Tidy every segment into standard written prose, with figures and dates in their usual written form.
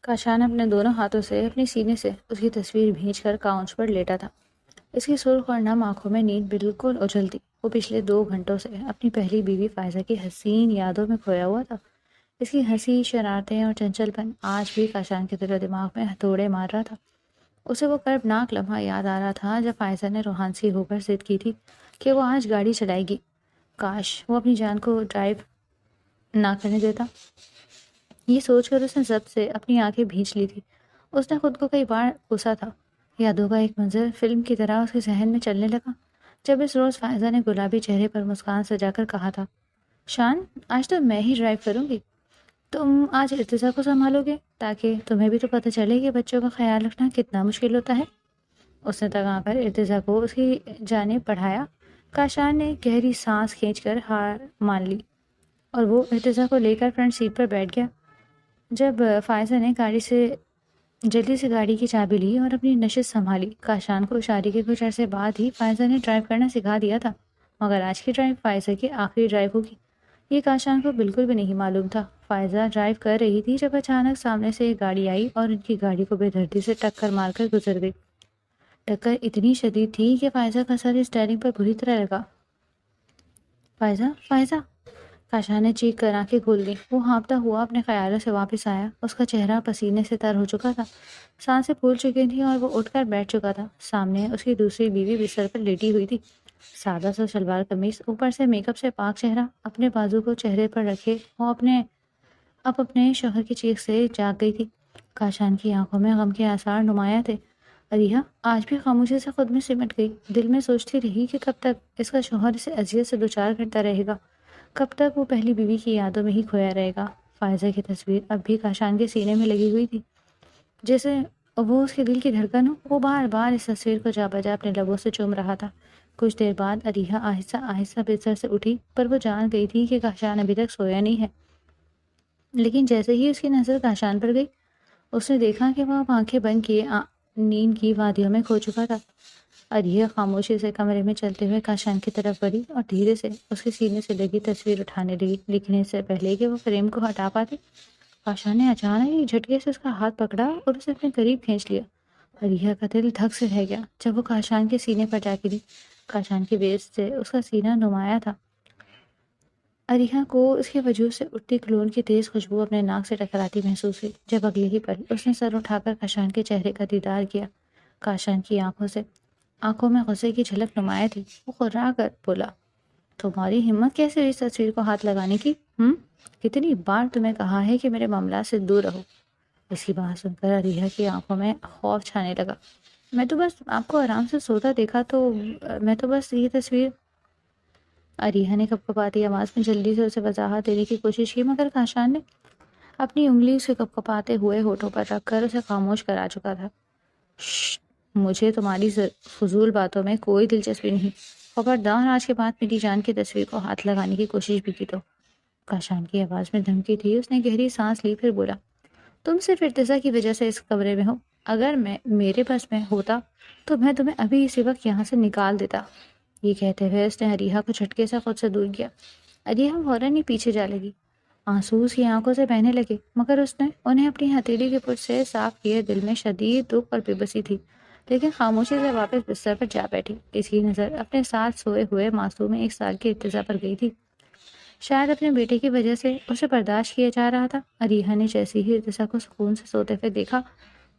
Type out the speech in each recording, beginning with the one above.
کاشان اپنے دونوں ہاتھوں سے اپنی سینے سے اس کی تصویر بھینچ کر کاؤنچ پر لیٹا تھا۔ اس کی سرخ اور نم آنکھوں میں نیند بالکل اجل تھی۔ وہ پچھلے 2 گھنٹوں سے اپنی پہلی بیوی فائزہ کی حسین یادوں میں کھویا ہوا تھا۔ اس کی ہنسی، شرارتیں اور چنچل پن آج بھی کاشان کے دل و دماغ میں ہتھوڑے مار رہا تھا۔ اسے وہ کربناک لمحہ یاد آ رہا تھا جب فائزہ نے روحانسی ہو کر ضد کی تھی کہ وہ آج گاڑی چلائے گی۔ کاش وہ اپنی جان کو ڈرائیو نہ کرنے دیتا۔ یہ سوچ کر اس نے ضبط سے اپنی آنکھیں بھینچ لی تھی۔ اس نے خود کو کئی بار کوسا تھا۔ یادوں کا ایک منظر فلم کی طرح اس کے ذہن میں چلنے لگا جب اس روز فائزہ نے گلابی چہرے پر مسکان سجا کر کہا تھا، شان، آج تو میں ہی ڈرائیو کروں گی، تم آج ارتضیٰ کو سنبھالو گے تاکہ تمہیں بھی تو پتہ چلے کہ بچوں کا خیال رکھنا کتنا مشکل ہوتا ہے۔ اس نے تگا کر ارتضیٰ کو اس کی جانب بڑھایا۔ کاشان نے گہری سانس کھینچ کر ہار مان لی اور وہ ارتضیٰ کو لے کر فرنٹ سیٹ پر بیٹھ گیا۔ جب فائزہ نے جلدی سے گاڑی کی چابی لی اور اپنی نشست سنبھالی، کاشان کو شادی کے کچھ عرصے بعد ہی فائزہ نے ڈرائیو کرنا سکھا دیا تھا، مگر آج کی ڈرائیو فائزہ کی آخری ڈرائیو ہوگی، یہ کاشان کو بالکل بھی نہیں معلوم تھا۔ فائزہ ڈرائیو کر رہی تھی جب اچانک سامنے سے ایک گاڑی آئی اور ان کی گاڑی کو بے دردی سے ٹکر مار کر گزر گئی۔ ٹکر اتنی شدید تھی کہ فائزہ کا سر اسٹیئرنگ پر بری طرح لگا۔ فائزہ، فائزہ! کاشان نے چیخ کر آنکھیں کھول لی۔ وہ ہانپتا ہوا اپنے خیالوں سے واپس آیا۔ اس کا چہرہ پسینے سے تر ہو چکا تھا، سانسیں پھول چکی تھیں اور وہ اٹھ کر بیٹھ چکا تھا۔ سامنے اس کی دوسری بیوی بستر پر لیٹی ہوئی تھی، سادہ سا شلوار قمیص، اوپر سے میک اپ سے پاک چہرہ۔ اپنے بازو کو چہرے پر رکھے وہ اپنے شوہر کی چیخ سے جاگ گئی تھی۔ کاشان کی آنکھوں میں غم کے آثار نمایاں تھے۔ اریحا آج بھی خاموشی سے خود میں سمٹ گئی، دل میں سوچتی رہی کہ کب تک اس کا شوہر اسے اذیت سے دوچار کرتا رہے گا، کب تک وہ پہلی بیوی کی یادوں میں ہی کھویا رہے گا۔ فائزہ کی تصویر اب بھی کاشان کے سینے میں لگی ہوئی تھی، جیسے وہ اس کے دل کی دھڑکن ہو۔ وہ بار بار اس تصویر کو جا بجا اپنے لبوں سے چوم رہا تھا۔ کچھ دیر بعد اریحا آہستہ آہستہ بستر سے اٹھی، پر وہ جان گئی تھی کہ کاشان ابھی تک سویا نہیں ہے۔ لیکن جیسے ہی اس کی نظر کاشان پر گئی، اس نے دیکھا کہ وہ اب آنکھیں بند کیے نیند کی وادیوں میں کھو چکا تھا۔ اریحا خاموشی سے کمرے میں چلتے ہوئے کاشان کی طرف بڑھی اور دھیرے سے اس کے سینے سے لگی تصویر اٹھانے لگی، لکھنے سے پہلے کہ وہ فریم کو ہٹا پاتے۔ کاشان نے اچانک ہی جھٹکے سے اس کا ہاتھ پکڑا اور اسے اپنے قریب کھینچ لیا۔ اریحا کا دل دھک سے رہ گیا جب وہ کاشان کے سینے پر جا گری۔ کاشان کی بیس سے اس کا سینہ نمایاں تھا۔ اریحا کو اس کے وجود سے اٹھتی کلون کی تیز خوشبو اپنے ناک سے ٹکراتی محسوس ہوئی۔ جب اگلے ہی پل اس نے سر اٹھا کر کاشان کے چہرے کا دیدار کیا، کاشان کی آنکھوں میں غصے کی جھلک نمایاں تھی۔ وہ خرا کر بولا، تمہاری ہمت کیسے ہوئی اس تصویر کو ہاتھ لگانے کی؟ کتنی بار تمہیں کہا ہے کہ میرے معاملات سے دور رہو۔ اس کی بات سن کر اریحا کی آنکھوں میں خوف چھانے لگا۔ میں تو بس آپ کو آرام سے سوتا دیکھا تو میں تو بس یہ تصویر۔ اریحا نے کپکپاتی آواز میں جلدی سے اسے وضاحت دینے کی کوشش کی، مگر کاشان نے اپنی انگلی اسے کپکپاتے ہوئے ہونٹوں پر رکھ کر اسے خاموش کرا چکا تھا۔ مجھے تمہاری فضول باتوں میں کوئی دلچسپی نہیں، خبردار آج کے بعد میری جان کی تصویر کو ہاتھ لگانے کی کوشش بھی کی تو۔ کاشان کی آواز میں دھمکی تھی۔ اس نے گہری سانس لی، پھر بولا، تم صرف ارتضیٰ کی وجہ سے اس کمرے میں ہو، اگر میرے بس میں ہوتا تو میں تمہیں ابھی اسی وقت یہاں سے نکال دیتا۔ یہ کہتے ہوئے اس نے اریحا کو جھٹکے سے خود سے دور کیا۔ اریحا فوراً ہی پیچھے جا لگی، آنسو اس کی آنکھوں سے بہنے لگے، مگر اس نے انہیں اپنی ہتھیلی کے پشت سے صاف کیے۔ دل میں شدید دکھ اور بے بسی تھی، لیکن خاموشی سے واپس بستر پر جا بیٹھی۔ اس کی نظر اپنے ساتھ سوئے ہوئے معصوم 1 سال کے ارتضیٰ پر گئی تھی۔ شاید اپنے بیٹے کی وجہ سے اسے برداشت کیا جا رہا تھا۔ اریحا نے جیسے ہی ارتضیٰ کو سکون سے سوتے ہوئے دیکھا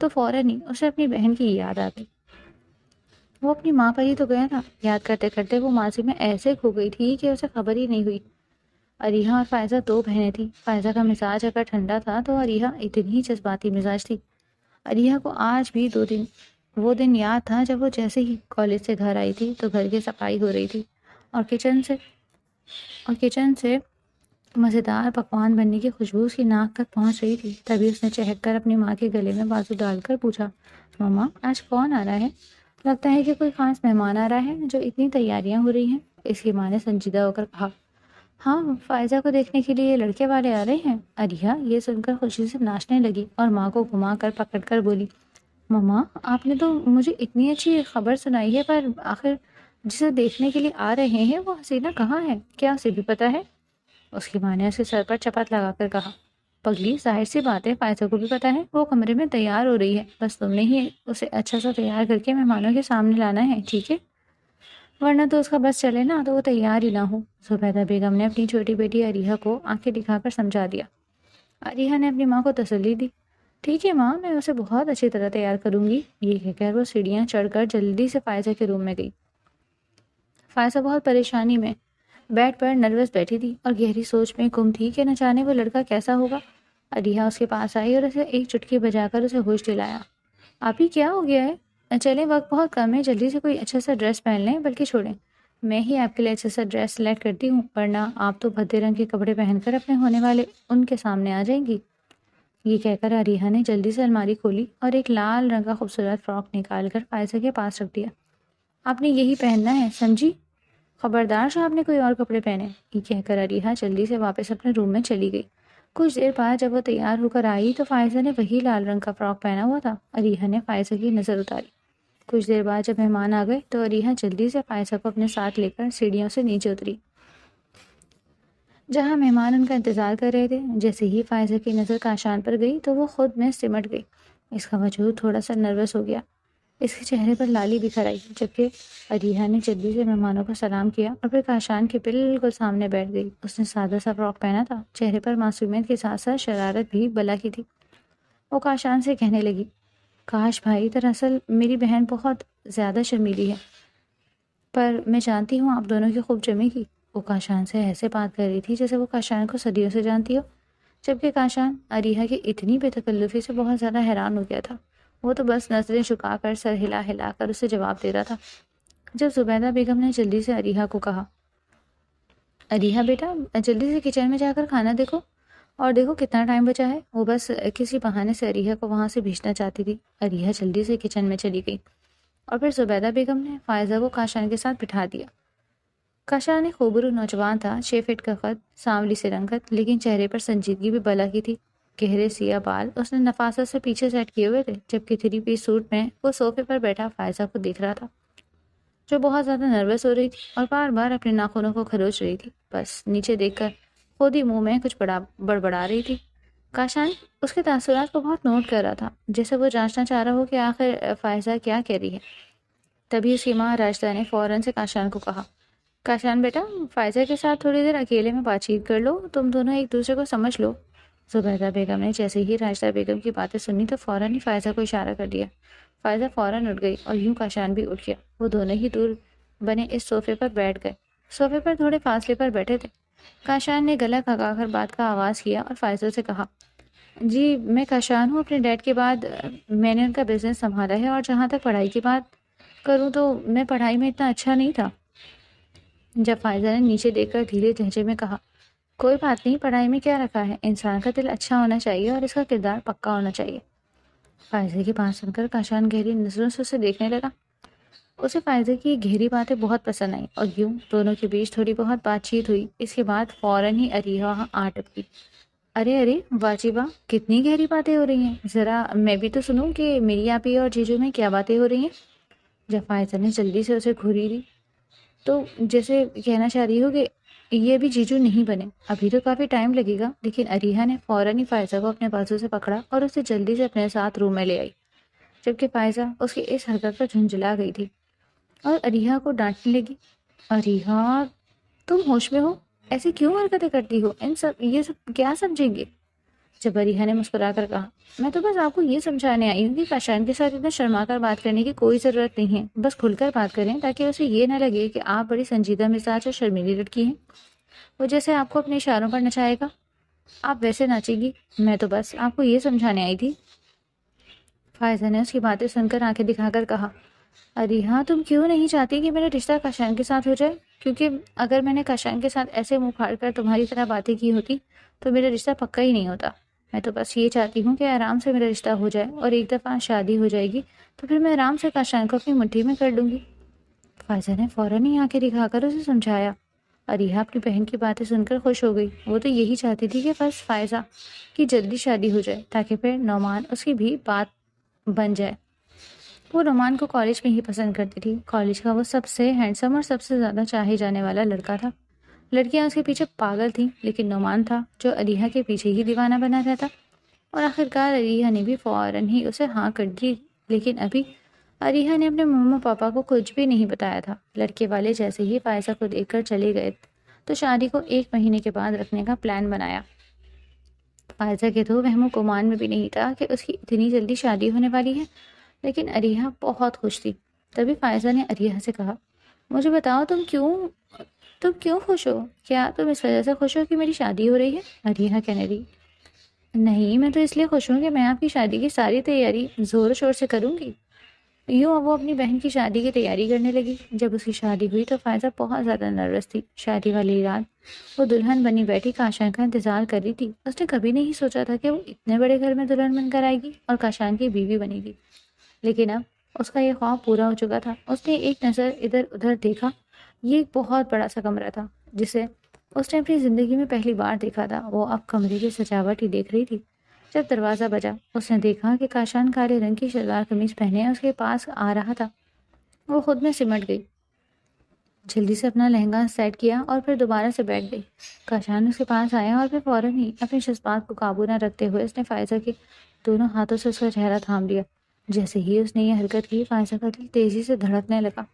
تو فوراً ہی اسے اپنی بہن کی یاد آ گئی۔ وہ اپنی ماں پر ہی تو گیا تھا۔ یاد کرتے کرتے وہ ماضی میں ایسے کھو گئی تھی کہ اسے خبر ہی نہیں ہوئی۔ اریحا اور فائزہ 2 بہنیں تھیں۔ فائزہ کا مزاج اگر ٹھنڈا تھا تو اریحا اتنی جذباتی مزاج تھی۔ اریحا کو آج بھی وہ دن یاد تھا جب وہ جیسے ہی کالج سے گھر آئی تھی تو گھر کی صفائی ہو رہی تھی اور کچن سے مزیدار پکوان بننے کی خوشبو اس کی ناک تک پہنچ رہی تھی۔ تبھی اس نے چہک کر اپنی ماں کے گلے میں بازو ڈال کر پوچھا، ماما آج کون آ رہا ہے؟ لگتا ہے کہ کوئی خاص مہمان آ رہا ہے جو اتنی تیاریاں ہو رہی ہیں۔ اس کی ماں نے سنجیدہ ہو کر کہا، ہاں، فائزہ کو دیکھنے کے لیے لڑکے والے آ رہے ہیں۔ اریحا یہ سن کر خوشی سے ناچنے لگی اور ماں کو گھما کر پکڑ کر بولی، ماما آپ نے تو مجھے اتنی اچھی خبر سنائی ہے، پر آخر جسے دیکھنے کے لیے آ رہے ہیں وہ حسینہ کہاں ہے؟ کیا اسے بھی پتہ ہے؟ اس کی ماں نے اسے سر پر چپت لگا کر کہا، پگلی ظاہر سی بات ہے، فائزہ کو بھی پتا ہے وہ کمرے میں تیار ہو رہی ہے، بس تم نے ہی اسے اچھا سا تیار کر کے مہمانوں کے سامنے لانا ہے، ٹھیک ہے؟ ورنہ تو اس کا بس چلے نا تو وہ تیار ہی نہ ہو۔ زبیدہ بیگم نے اپنی چھوٹی بیٹی عریحہ کو آنکھیں دکھا کر سمجھا دیا۔ عریحہ نے اپنی ماں کو تسلی دی۔ ٹھیک ہے ماں، میں اسے بہت اچھی طرح تیار کروں گی۔ یہ کہہ کر وہ سیڑھیاں چڑھ کر جلدی سے فائزہ کے روم میں گئی۔ فائزہ بہت پریشانی میں بیڈ پر نروس بیٹھی تھی اور گہری سوچ میں گم تھی کہ نہ جانے وہ لڑکا کیسا ہوگا۔ عریحہ اس کے پاس آئی اور اسے ایک چٹکی بجا کر اسے ہوش دلایا۔ آپ ہی کیا ہو گیا ہے؟ چلیں وقت بہت کم ہے، جلدی سے کوئی اچھا سا ڈریس پہن لیں، بلکہ چھوڑیں میں ہی آپ کے لیے اچھا سا ڈریس سلیکٹ کرتی ہوں، ورنہ آپ تو بھدے رنگ کے کپڑے پہن کر اپنے ہونے والے ان کے سامنے آ جائیں گی۔ یہ کہہ کر عریحہ نے جلدی سے الماری کھولی اور ایک لال رنگ کا خوبصورت فراک نکال کر فائزہ کے پاس رکھ دیا۔ آپ نے یہی پہننا ہے، سمجھی؟ خبردار شاہ آپ نے کوئی اور کپڑے پہنے۔ یہ کہہ کر عریحہ جلدی سے واپس اپنے روم میں چلی گئی۔ کچھ دیر بعد جب وہ تیار ہو کر آئی تو فائزہ نے وہی لال رنگ کا فراک پہنا ہوا تھا۔ عریحہ نے فائزہ کی نظر اتاری۔ کچھ دیر بعد جب مہمان آ گئے تو عریحہ جلدی سے فائزہ کو اپنے ساتھ لے کر سیڑھیوں سے نیچے اتری، جہاں مہمان ان کا انتظار کر رہے تھے۔ جیسے ہی فائزہ کی نظر کاشان پر گئی تو وہ خود میں سمٹ گئی۔ اس کا وجود تھوڑا سا نروس ہو گیا، اس کے چہرے پر لالی بکھر آئی، جبکہ عریحہ نے جلدی سے مہمانوں کو سلام کیا اور پھر کاشان کے بالکل سامنے بیٹھ گئی۔ اس نے سادہ سا فراک پہنا تھا، چہرے پر معصومیت کے ساتھ ساتھ شرارت بھی بلا کی تھی۔ وہ کاشان سے کہنے لگی، کاش بھائی، دراصل میری بہن بہت زیادہ شرمیلی ہے، پر میں جانتی ہوں آپ دونوں کی خوب جمے گی۔ وہ کاشان سے ایسے بات کر رہی تھی جیسے وہ کاشان کو صدیوں سے جانتی ہو، جبکہ کاشان عریحہ کی اتنی بے تکلفی سے بہت زیادہ حیران ہو گیا تھا۔ وہ تو بس نظریں جھکا کر سر ہلا ہلا کر اسے جواب دے رہا تھا۔ جب زبیدہ بیگم نے جلدی سے عریحہ کو کہا، عریحہ بیٹا جلدی سے کچن میں جا کر کھانا دیکھو اور دیکھو کتنا ٹائم بچا ہے۔ وہ بس کسی بہانے سے عریحہ کو وہاں سے بھیجنا چاہتی تھی۔ عریحہ جلدی سے کچن میں چلی گئی اور پھر زبیدہ بیگم نے فائزہ کو کاشان کے ساتھ بٹھا دیا۔ کاشان ایک خوبرو نوجوان تھا، 6 فٹ کا قد، سانولی سے رنگت، لیکن چہرے پر سنجیدگی بھی بلا کی تھی۔ گہرے سیاہ بال اس نے نفاست سے پیچھے سیٹ کیے ہوئے تھے، جبکہ 3 پیس سوٹ میں وہ صوفے پر بیٹھا فائزہ کو دیکھ رہا تھا، جو بہت زیادہ نروس ہو رہی تھی اور بار بار اپنے ناخنوں کو کھروچ رہی تھی، بس نیچے دیکھ کر خود ہی منہ میں کچھ بڑبڑا رہی تھی۔ کاشان اس کے تاثرات کو بہت نوٹ کر رہا تھا، جیسے وہ جانچنا چاہ رہا ہو کہ آخر فائزہ کیا کہہ رہی ہے۔ تبھی اس کی ماں راجدہ نے فوراً سے کاشان کو کہا، کاشان بیٹا فائزہ کے ساتھ تھوڑی دیر اکیلے میں بات چیت کر لو، تم دونوں ایک دوسرے کو سمجھ لو۔ زبیدہ بیگم نے جیسے ہی راجدہ بیگم کی باتیں سنی تو فوراً ہی فائزہ کو اشارہ کر دیا۔ فائزہ فوراً اٹھ گئی اور یوں کاشان بھی اٹھ گیا۔ وہ دونوں ہی دور بنے اس صوفے پر بیٹھ گئے، صوفے پر تھوڑے فاصلے پر بیٹھے تھے۔ کاشان نے گلا کھکا کر بات کا آغاز کیا اور فائزہ سے کہا، جی میں کاشان ہوں، اپنے ڈیڈ کے بعد میں نے ان کا بزنس سنبھالا ہے، اور جہاں تک پڑھائی کی بات کروں تو میں پڑھائی میں اتنا اچھا نہیں تھا۔ جب فائزہ نے نیچے دیکھ کر دھیرے لہجے میں کہا، کوئی بات نہیں، پڑھائی میں کیا رکھا ہے، انسان کا دل اچھا ہونا چاہیے اور اس کا کردار پکا ہونا چاہیے۔ فائزہ کی بات سن کر کاشان گہری نظروں سے اسے دیکھنے لگا۔ اسے فائزہ کی گہری باتیں بہت پسند آئیں اور یوں دونوں کے بیچ تھوڑی بہت بات چیت ہوئی۔ اس کے بعد فوراً ہی عریحہ آ ٹپکی، ارے واجبہ کتنی گہری باتیں ہو رہی ہیں، ذرا میں بھی تو سنوں کہ میری آپی اور جیجو میں کیا باتیں ہو رہی ہیں۔ جب فائزہ نے جلدی سے اسے گھوری دی تو جیسے کہنا چاہ رہی ہو کہ یہ ابھی جیجو نہیں بنے، ابھی تو کافی ٹائم لگے گا، لیکن عریحہ نے فوراً ہی فائزہ کو اپنے بازو سے پکڑا اور اسے جلدی سے اپنے ساتھ روم میں لے آئی، جبکہ فائزہ اس کی اس حرکت پر جھنجھلا گئی تھی اور عریحہ کو ڈانٹنے لگی، عریحہ تم ہوش میں ہو، ایسی کیوں حرکتیں کرتی ہو، یہ سب کیا سمجھیں گے؟ جب عریحہ نے مسکرا کر کہا، میں تو بس آپ کو یہ سمجھانے آئی ہوں کہ کاشان کے ساتھ اتنا شرما کر بات کرنے کی کوئی ضرورت نہیں ہے، بس کھل کر بات کریں تاکہ اسے یہ نہ لگے کہ آپ بڑی سنجیدہ مزاج اور شرمیلی لڑکی ہیں۔ وہ جیسے آپ کو اپنے اشاروں پر نچائے گا آپ ویسے ناچے گی، میں تو بس آپ کو یہ سمجھانے آئی تھی۔ فائزہ نے اس کی باتیں سن کر آنکھیں دکھا کر کہا، عریحہ تم کیوں نہیں چاہتی کہ میرا رشتہ کاشان کے ساتھ ہو جائے؟ کیونکہ اگر میں نے کاشان کے ساتھ ایسے منہ پھاڑ کر تمہاری طرح باتیں کی ہوتی تو میرا رشتہ پکا ہی نہیں ہوتا۔ میں تو بس یہ چاہتی ہوں کہ آرام سے میرا رشتہ ہو جائے، اور ایک دفعہ شادی ہو جائے گی تو پھر میں آرام سے کاشان کو اپنی مٹھی میں کر لوں گی۔ فائزہ نے فوراً ہی آنکھیں دکھا کر اسے سمجھایا۔ عریحہ اپنی بہن کی باتیں سن کر خوش ہو گئی، وہ تو یہی چاہتی تھی کہ بس فائزہ کی جلدی شادی ہو جائے تاکہ پھر نعمان اس کی بھی بات بن جائے۔ وہ نعمان کو کالج میں ہی پسند کرتی تھی، کالج کا وہ سب سے ہینڈسم اور سب سے زیادہ چاہے جانے والا لڑکا تھا۔ لڑکیاں اس کے پیچھے پاگل تھیں، لیکن نعمان تھا جو علیحہ کے پیچھے ہی دیوانہ بنا رہتا، اور آخرکار علیحہ نے بھی فوراً ہی اسے ہاں کر دی۔ لیکن ابھی علیحہ نے اپنے مما پاپا کو کچھ بھی نہیں بتایا تھا۔ لڑکے والے جیسے ہی فائزہ کو دیکھ کر چلے گئے تو شادی کو 1 مہینے کے بعد رکھنے کا پلان بنایا۔ فائزہ کے تو وہم و گمان میں بھی نہیں تھا کہ اس کی اتنی جلدی شادی ہونے والی ہے، لیکن علیحہ بہت خوش تھی۔ تبھی فائزہ نے علیحہ سے کہا، مجھے بتاؤ تم کیوں خوش ہو؟ کیا تم اس وجہ سے خوش ہو کہ میری شادی ہو رہی ہے؟ علیحہ کہنے لگی، نہیں، میں تو اس لیے خوش ہوں کہ میں آپ کی شادی کی ساری تیاری زور و شور سے کروں گی۔ یوں اب وہ اپنی بہن کی شادی کی تیاری کرنے لگی۔ جب اس کی شادی ہوئی تو فائزہ بہت زیادہ نروس تھی۔ شادی والی رات وہ دلہن بنی بیٹھی کاشان کا انتظار کر رہی تھی۔ اس نے کبھی نہیں سوچا تھا کہ وہ اتنے بڑے گھر میں دلہن بن کر آئے گی اور کاشان کی بیوی بنے گی، لیکن اب اس کا یہ خواب پورا ہو چکا تھا۔ اس نے ایک نظر ادھر ادھر دیکھا۔ یہ ایک بہت بڑا سا کمرہ تھا جسے اس نے اپنی زندگی میں پہلی بار دیکھا تھا۔ وہ اب کمرے کی سجاوٹ ہی دیکھ رہی تھی۔ جب دروازہ بجا، اس نے دیکھا کہ کاشان کالے رنگ کی شلوار قمیض پہنے اس کے پاس آ رہا تھا۔ وہ خود میں سمٹ گئی، جلدی سے اپنا لہنگا سیٹ کیا اور پھر دوبارہ سے بیٹھ گئی۔ کاشان اس کے پاس آیا اور پھر فوراً ہی اپنے جذبات کو قابو نہ رکھتے ہوئے اس نے فائزہ کے دونوں ہاتھوں سے اس کا چہرہ تھام لیا۔ جیسے ہی اس نے یہ حرکت کی، فائزہ کا دل تیزی سے دھڑکنے لگا۔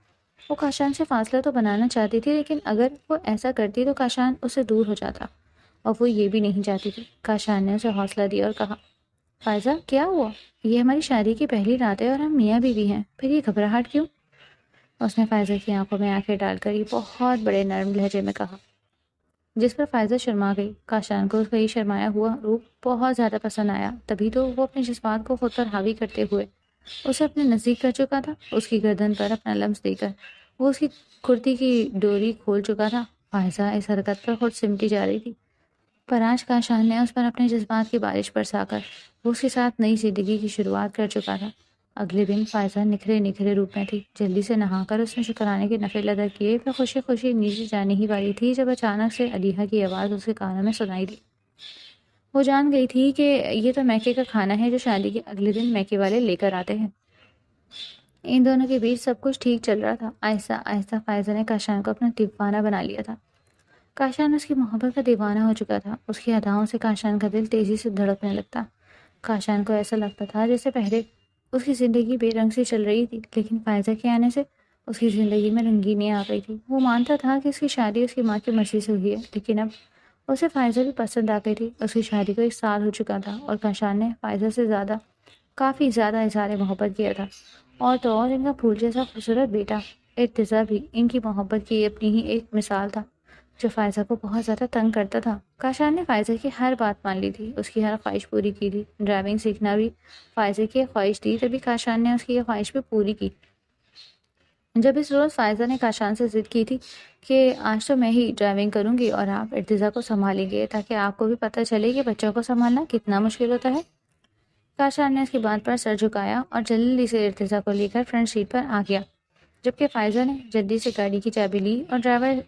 وہ کاشان سے فاصلہ تو بنانا چاہتی تھی، لیکن اگر وہ ایسا کرتی تو کاشان اس سے دور ہو جاتا، اور وہ یہ بھی نہیں چاہتی تھی۔ کاشان نے اسے حوصلہ دیا اور کہا، فائزہ کیا ہوا؟ یہ ہماری شادی کی پہلی رات ہے اور ہم میاں بیوی ہیں، پھر یہ گھبراہٹ کیوں؟ اس نے فائزہ کی آنکھوں میں آنکھیں ڈال کر یہ بہت بڑے نرم لہجے میں کہا، جس پر فائزہ شرما گئی۔ کاشان کو اس کا یہ شرمایا ہوا روپ بہت زیادہ پسند آیا، تبھی تو وہ اپنے جذبات کو خود پر حاوی کرتے ہوئے اسے اپنے نزدیک کر چکا تھا۔ اس کی گردن پر اپنا لمس دے کر وہ اس کی کرتی کی ڈوری کھول چکا تھا۔ فائزہ اس حرکت پر خود سمٹی جا رہی تھی، پر آج کاشان نے اس پر اپنے جذبات کی بارش برسا کر وہ اس کے ساتھ نئی زندگی کی شروعات کر چکا تھا۔ اگلے دن فائزہ نکھرے روپ میں تھی۔ جلدی سے نہا کر اس نے شکرانے کے نفل ادا کیے، پھر خوشی خوشی نیچے جانے ہی والی تھی جب اچانک سے علیحہ کی آواز اس کے کانوں میں سنائی دی۔ وہ جان گئی تھی کہ یہ تو میکے کا کھانا ہے جو شادی کے اگلے دن میکے والے لے کر آتے ہیں۔ ان دونوں کے بیچ سب کچھ ٹھیک چل رہا تھا۔ آہستہ آہستہ فائزہ نے کاشان کو اپنا دیوانہ بنا لیا تھا۔ کاشان اس کی محبت کا دیوانہ ہو چکا تھا۔ اس کی اداؤں سے کاشان کا دل تیزی سے دھڑکنے لگتا۔ کاشان کو ایسا لگتا تھا جیسے پہلے اس کی زندگی بے رنگ سے چل رہی تھی، لیکن فائزہ کے آنے سے اس کی زندگی میں رنگینی آ گئی تھی۔ وہ مانتا تھا کہ اس کی شادی اس کی ماں کی مرضی سے ہوئی ہے، لیکن اب اسے فائزہ بھی پسند آ گئی تھی۔ اس کی شادی کو 1 سال ہو چکا تھا اور کاشان نے فائزہ سے کافی زیادہ اظہار محبت کیا تھا، اور تو اور ان کا پھول جیسا خوبصورت بیٹا ارتضیٰ بھی ان کی محبت کی اپنی ہی ایک مثال تھا جو فائزہ کو بہت زیادہ تنگ کرتا تھا۔ کاشان نے فائزہ کی ہر بات مان لی تھی، اس کی ہر خواہش پوری کی تھی۔ ڈرائیونگ سیکھنا بھی فائزہ کی ایک خواہش تھی، تبھی کاشان نے اس کی یہ خواہش بھی پوری کی۔ جب اس روز فائزہ نے کاشان سے ضد کی تھی کہ آج تو میں ہی ڈرائیونگ کروں گی اور آپ ارتضیٰ کو سنبھالیں گے تاکہ آپ کو بھی پتہ چلے کہ بچوں کو سنبھالنا کتنا مشکل ہوتا ہے، کاشان نے اس کی بات پر سر جھکایا اور جلدی سے ارتضیٰ کو لے کر فرنٹ سیٹ پر آ گیا، جبکہ فائزہ نے جلدی سے گاڑی کی چابی لی اور ڈرائیور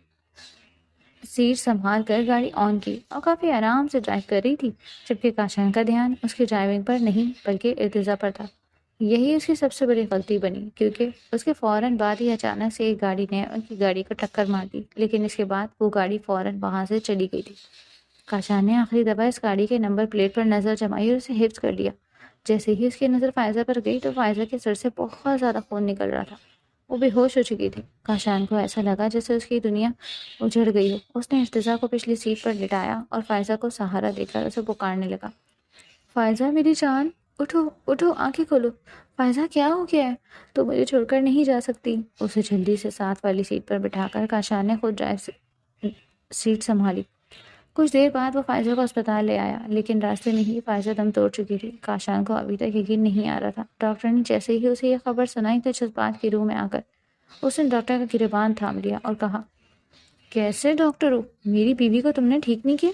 سیٹ سنبھال کر گاڑی آن کی اور کافی آرام سے ڈرائیو کر رہی تھی، جبکہ کاشان کا دھیان اس کی ڈرائیونگ پر نہیں بلکہ ارتضیٰ پر تھا۔ یہی اس کی سب سے بڑی غلطی بنی، کیونکہ اس کے فوراً بعد ہی اچانک سے ایک گاڑی نے ان کی گاڑی کو ٹکر مار دی، لیکن اس کے بعد وہ گاڑی فوراً وہاں سے چلی گئی تھی۔ کاشان نے آخری دفعہ اس گاڑی کے نمبر پلیٹ پر نظر جمائی اور اسے حفظ کر لیا۔ جیسے ہی اس کی نظر فائزہ پر گئی تو فائزہ کے سر سے بہت زیادہ خون نکل رہا تھا۔ وہ بے ہوش ہو چکی تھی۔ کاشان کو ایسا لگا جیسے اس کی دنیا اجڑ گئی ہو۔ اس نے ارتضیٰ کو پچھلی سیٹ پر لٹایا اور فائزہ کو سہارا دے کر اسے پکارنے لگا، فائزہ میری جان، اٹھو اٹھو، آنکھیں کھولو۔ فائزہ کیا ہو گیا ہے؟ تو مجھے چھوڑ کر نہیں جا سکتی۔ اسے جلدی سے ساتھ والی سیٹ پر بٹھا کر کاشان نے خود ڈرائیو سیٹ سنبھالی۔ کچھ دیر بعد وہ فائزہ کو اسپتال لے آیا، لیکن راستے میں ہی فائزہ دم توڑ چکی تھی۔ کاشان کو ابھی تک یقین نہیں آ رہا تھا۔ ڈاکٹر نے جیسے ہی اسے یہ خبر سنائی تو جذبات کی روح میں آ کر اس نے ڈاکٹر کا گریبان تھام لیا اور کہا، کیسے ڈاکٹر ہو؟ میری بیوی کو تم نے ٹھیک نہیں کیا؟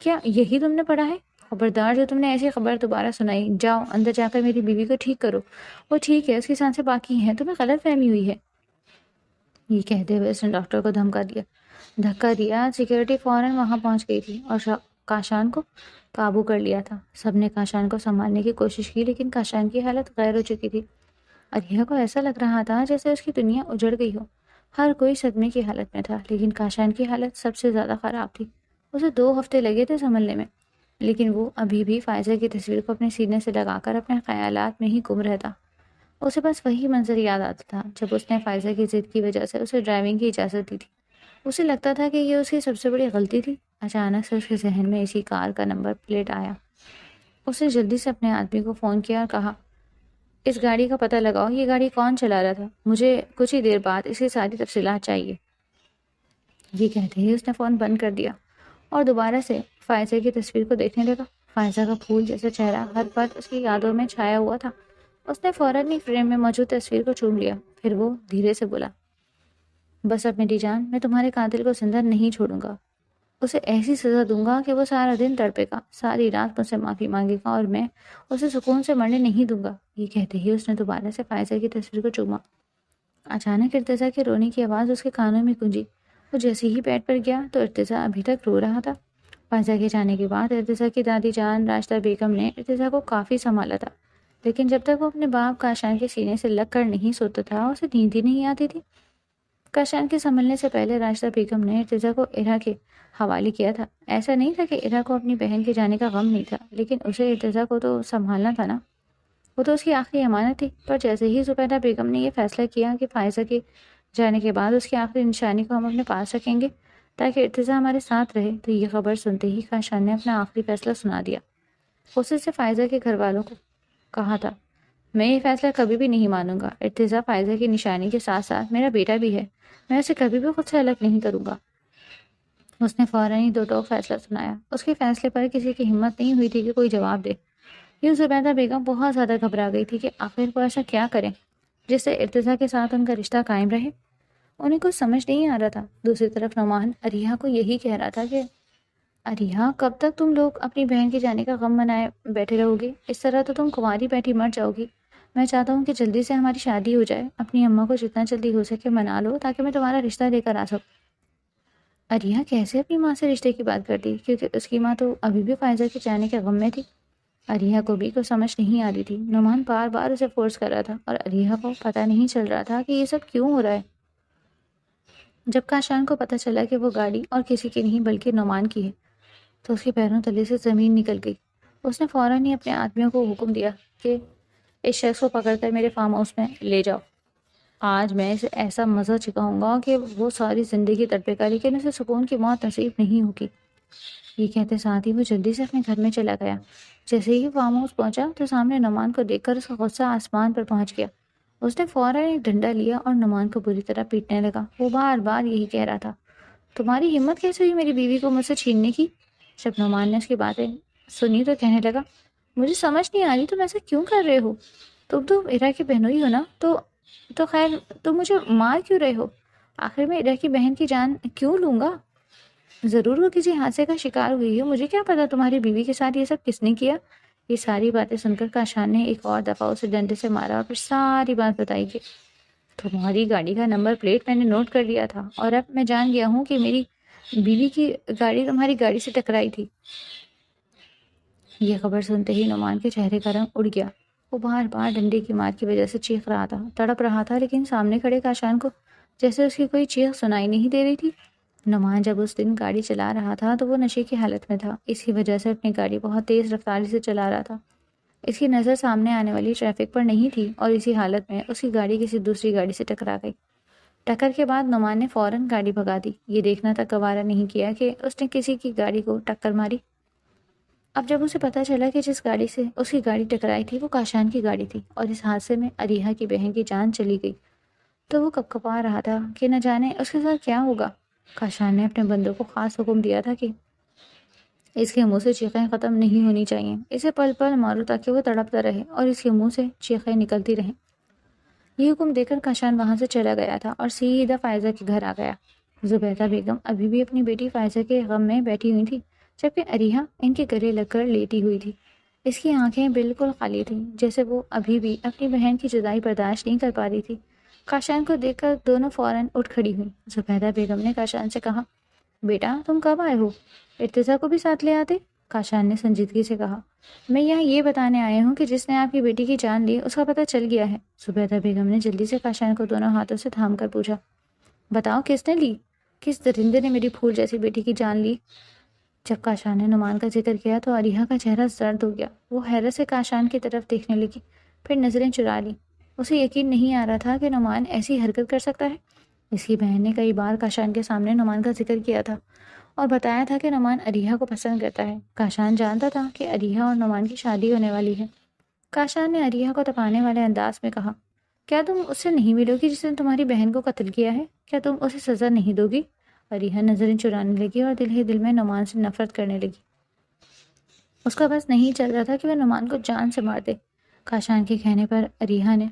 کیا یہی تم نے پڑھا ہے؟ خبردار جو تم نے ایسی خبر دوبارہ سنائی، جاؤ اندر جا کر میری بیوی کو ٹھیک کرو۔ وہ ٹھیک ہے، اس کی سانسیں باقی ہیں، تمہیں غلط فہمی ہوئی ہے۔ یہ کہتے ہوئے اس نے ڈاکٹر کو دھکا دیا۔ سیکورٹی فوراً وہاں پہنچ گئی تھی اور کاشان کو قابو کر لیا تھا۔ سب نے کاشان کو سنبھالنے کی کوشش کی، لیکن کاشان کی حالت غیر ہو چکی تھی۔ علیحہ کو ایسا لگ رہا تھا جیسے اس کی دنیا اجڑ گئی ہو۔ ہر کوئی صدمے کی حالت میں تھا، لیکن کاشان کی حالت سب سے زیادہ خراب تھی۔ اسے 2 ہفتے لگے تھے سنبھلنے میں، لیکن وہ ابھی بھی فائزہ کی تصویر کو اپنے سینے سے لگا کر اپنے خیالات میں ہی گم رہتا۔ اسے بس وہی منظر یاد آتا تھا جب اس نے فائزہ کی ضد کی وجہ سے اسے ڈرائیونگ کی اجازت دی تھی۔ اسے لگتا تھا کہ یہ اس کی سب سے بڑی غلطی تھی۔ اچانک سے اس کے ذہن میں اسی کار کا نمبر پلیٹ آیا۔ اس نے جلدی سے اپنے آدمی کو فون کیا اور کہا، اس گاڑی کا پتہ لگاؤ، یہ گاڑی کون چلا رہا تھا، مجھے کچھ ہی دیر بعد اس کی ساری تفصیلات چاہیے۔ یہ کہتے ہی اس نے فون بند کر دیا اور دوبارہ سے فائزہ کی تصویر کو دیکھنے لگا۔ فائزہ کا پھول جیسا چہرہ ہر وقت اس کی یادوں میں چھایا ہوا تھا۔ اس نے فوراً ہی فریم میں موجود تصویر کو چوم لیا، پھر وہ دھیرے سے بولا، بس اب میری جان، میں تمہارے قاتل کو زندہ نہیں چھوڑوں گا۔ اسے ایسی سزا دوں گا کہ وہ سارا دن تڑپے گا، ساری رات مجھ سے معافی مانگے گا، اور میں اسے سکون سے مرنے نہیں دوں گا۔ یہ کہتے ہی اس نے دوبارہ سے فائزہ کی تصویر کو چوما۔ اچانک ارتضیٰ کے رونے کی آواز اس کے کانوں میں گونجی۔ وہ جیسے ہی بیڈ پر گیا تو ارتضیٰ ابھی تک رو رہا تھا۔ فائزہ کے جانے کے بعد ارتضیٰ کی دادی جان راشدہ بیگم نے ارتضیٰ کو کافی سنبھالا تھا، لیکن جب تک وہ اپنے باپ کاشان کے سینے سے لگ کر نہیں سوتا تھا اسے نیند ہی نہیں آتی تھی۔ کاشان کے سنبھلنے سے پہلے راشدہ بیگم نے ارتضیٰ کو ارا کے حوالے کیا تھا۔ ایسا نہیں تھا کہ ارا کو اپنی بہن کے جانے کا غم نہیں تھا، لیکن اسے ارتضیٰ کو تو سنبھالنا تھا نا، وہ تو اس کی آخری امانت تھی۔ پر جیسے ہی زبیدہ بیگم نے یہ فیصلہ کیا کہ فائزہ کے جانے کے بعد اس کی آخری نشانی کو ہم اپنے پاس رکھیں گے تاکہ ارتضیٰ ہمارے ساتھ رہے، تو یہ خبر سنتے ہی کاشان نے اپنا آخری فیصلہ سنا دیا۔ اس سے فائزہ کے گھر والوں کو کہا تھا، میں یہ فیصلہ کبھی بھی نہیں مانوں گا، ارتضیٰ فائزہ کی نشانی کے ساتھ ساتھ میرا بیٹا بھی ہے، میں اسے کبھی بھی خود سے الگ نہیں کروں گا۔ اس نے فوراً ہی دو ٹوک فیصلہ سنایا۔ اس کے فیصلے پر کسی کی ہمت نہیں ہوئی تھی کہ کوئی جواب دے۔ یہ زبیدہ بیگم بہت زیادہ گھبرا گئی تھی کہ آخر وہ ایسا کیا کریں جس سے ارتضیٰ کے ساتھ ان کا رشتہ قائم رہے۔ انہیں کچھ سمجھ نہیں آ رہا تھا۔ دوسری طرف نعمان عریہا کو یہی کہہ رہا تھا کہ عریہا، کب تک تم لوگ اپنی بہن کے جانے کا غم منائے بیٹھے رہو گی؟ اس طرح تو تم کنواری بیٹھی مر جاؤ گی۔ میں چاہتا ہوں کہ جلدی سے ہماری شادی ہو جائے۔ اپنی اماں کو جتنا جلدی ہو سکے منا لو تاکہ میں تمہارا رشتہ لے کر آ سکوں۔ عریہا کیسے اپنی ماں سے رشتے کی بات کرتی، کیونکہ اس کی ماں تو ابھی بھی فائزہ کے جانے کے غم میں تھی۔ عریہا کو بھی کوئی سمجھ نہیں آ رہی تھی۔ نعمان بار بار اسے فورس کر رہا تھا اور عریہا کو پتہ نہیں چل رہا تھا کہ یہ سب کیوں ہو رہا ہے۔ جب کاشان کو پتہ چلا کہ وہ گاڑی اور کسی کی نہیں بلکہ نعمان کی ہے تو اس کے پیروں تلے سے زمین نکل گئی۔ اس نے فوراً ہی اپنے آدمیوں کو حکم دیا کہ اس شخص کو پکڑ کر میرے فارم ہاؤس میں لے جاؤ۔ آج میں اسے ایسا مزہ چکھاؤں گا کہ وہ ساری زندگی تڑپے گا، لیکن اسے سکون کی موت نصیب نہیں ہوگی۔ یہ کہتے ساتھ ہی وہ جلدی سے اپنے گھر میں چلا گیا۔ جیسے ہی فارم ہاؤس پہنچا تو سامنے نعمان کو دیکھ کر اس کا غصہ آسمان پر پہنچ گیا۔ اس نے فوراً ایک ڈنڈا لیا اور نعمان کو بری طرح پیٹنے لگا۔ وہ بار بار یہی کہہ رہا تھا، تمہاری ہمت کیسے ہوئی میری بیوی کو مجھ سے چھیننے کی؟ جب نعمان نے اس کی باتیں سنی تو کہنے لگا، مجھے سمجھ نہیں آ رہی تم ایسا کیوں کر رہے ہو؟ تم تو ارا کی بہنوئی ہو نا، تو خیر تم مجھے مار کیوں رہے ہو؟ آخر میں ارا کی بہن کی جان کیوں لوں گا؟ ضرور وہ کسی حادثے کا شکار ہوئی ہو، مجھے کیا پتا تمہاری بیوی کے ساتھ یہ سب کس نے کیا؟ یہ ساری باتیں سن کر کاشان نے ایک اور دفعہ اسے ڈنڈے سے مارا اور پھر ساری بات بتائی کہ تمہاری گاڑی کا نمبر پلیٹ میں نے نوٹ کر لیا تھا اور اب میں جان گیا ہوں کہ میری بیوی کی گاڑی تمہاری گاڑی سے ٹکرائی تھی۔ یہ خبر سنتے ہی نعمان کے چہرے کا رنگ اڑ گیا۔ وہ بار بار ڈنڈے کی مار کی وجہ سے چیخ رہا تھا، تڑپ رہا تھا، لیکن سامنے کھڑے کاشان کو جیسے اس کی کوئی چیخ سنائی نہیں دے رہی تھی۔ نعمان جب اس دن گاڑی چلا رہا تھا تو وہ نشے کی حالت میں تھا، اسی وجہ سے اپنی گاڑی بہت تیز رفتاری سے چلا رہا تھا۔ اس کی نظر سامنے آنے والی ٹریفک پر نہیں تھی اور اسی حالت میں اس کی گاڑی کسی دوسری گاڑی سے ٹکرا گئی۔ ٹکر کے بعد نعمان نے فوراً گاڑی بھگا دی، یہ دیکھنا تک گوارا نہیں کیا کہ اس نے کسی کی گاڑی کو ٹکر ماری۔ اب جب اسے پتہ چلا کہ جس گاڑی سے اس کی گاڑی ٹکرائی تھی وہ کاشان کی گاڑی تھی اور اس حادثے میں عریہا کی بہن کی جان چلی گئی، تو وہ کپکپا رہا تھا کہ نہ جانے اس کے ساتھ کیا ہوگا۔ کاشان نے اپنے بندوں کو خاص حکم دیا تھا کہ اس کے منہ سے چیخیں ختم نہیں ہونی چاہیے، اسے پل پل مارو تاکہ وہ تڑپتا رہے اور اس کے منہ سے چیخیں نکلتی رہیں۔ یہ حکم دے کر کاشان وہاں سے چلا گیا تھا اور سیدھا فائزہ کے گھر آ گیا۔ زبیدہ بیگم ابھی بھی اپنی بیٹی فائزہ کے غم میں بیٹھی ہوئی تھی، جبکہ عریہا ان کے گلے لگ کر لیٹی ہوئی تھی۔ اس کی آنکھیں بالکل خالی تھیں، جیسے وہ ابھی بھی اپنی بہن کی جدائی برداشت نہیں کر پا رہی تھی۔ کاشان کو دیکھ کر دونوں فوراً اٹھ کھڑی ہوئی۔ زبیدہ بیگم نے کاشان سے کہا، بیٹا تم کب آئے ہو؟ ارتضیٰ کو بھی ساتھ لے آتے۔ کاشان نے سنجیدگی سے کہا، میں یہاں یہ بتانے آیا ہوں کہ جس نے آپ کی بیٹی کی جان لی اس کا پتہ چل گیا ہے۔ زبیدہ بیگم نے جلدی سے کاشان کو دونوں ہاتھوں سے تھام کر پوچھا، بتاؤ کس نے لی؟ کس درندے نے میری پھول جیسی بیٹی کی جان لی؟ جب کاشان نے نعمان کا ذکر کیا تو علیحہ کا چہرہ زرد ہو گیا۔ وہ حیرت سے کاشان کی طرف دیکھنے لگی، پھر نظریں چرا لی۔ اسے یقین نہیں آ رہا تھا کہ نعمان ایسی حرکت کر سکتا ہے۔ اس کی بہن نے کئی بار کاشان کے سامنے نعمان کا ذکر کیا تھا اور بتایا تھا کہ نعمان علیحہ کو پسند کرتا ہے۔ کاشان جانتا تھا کہ علیحہ اور نعمان کی شادی ہونے والی ہے۔ کاشان نے علیحہ کو تپانے والے انداز میں کہا، کیا تم اس سے نہیں ملو گی جس نے تمہاری بہن کو قتل کیا ہے؟ کیا تم اسے سزا نہیں دو گی؟ علیحہ نظریں چرانے لگی اور دل ہی دل میں نعمان سے نفرت کرنے لگی۔ اس کا بس نہیں چل رہا تھا کہ وہ نعمان کو جان سے مار دے۔ کاشان کے کہنے پر علیحہ نے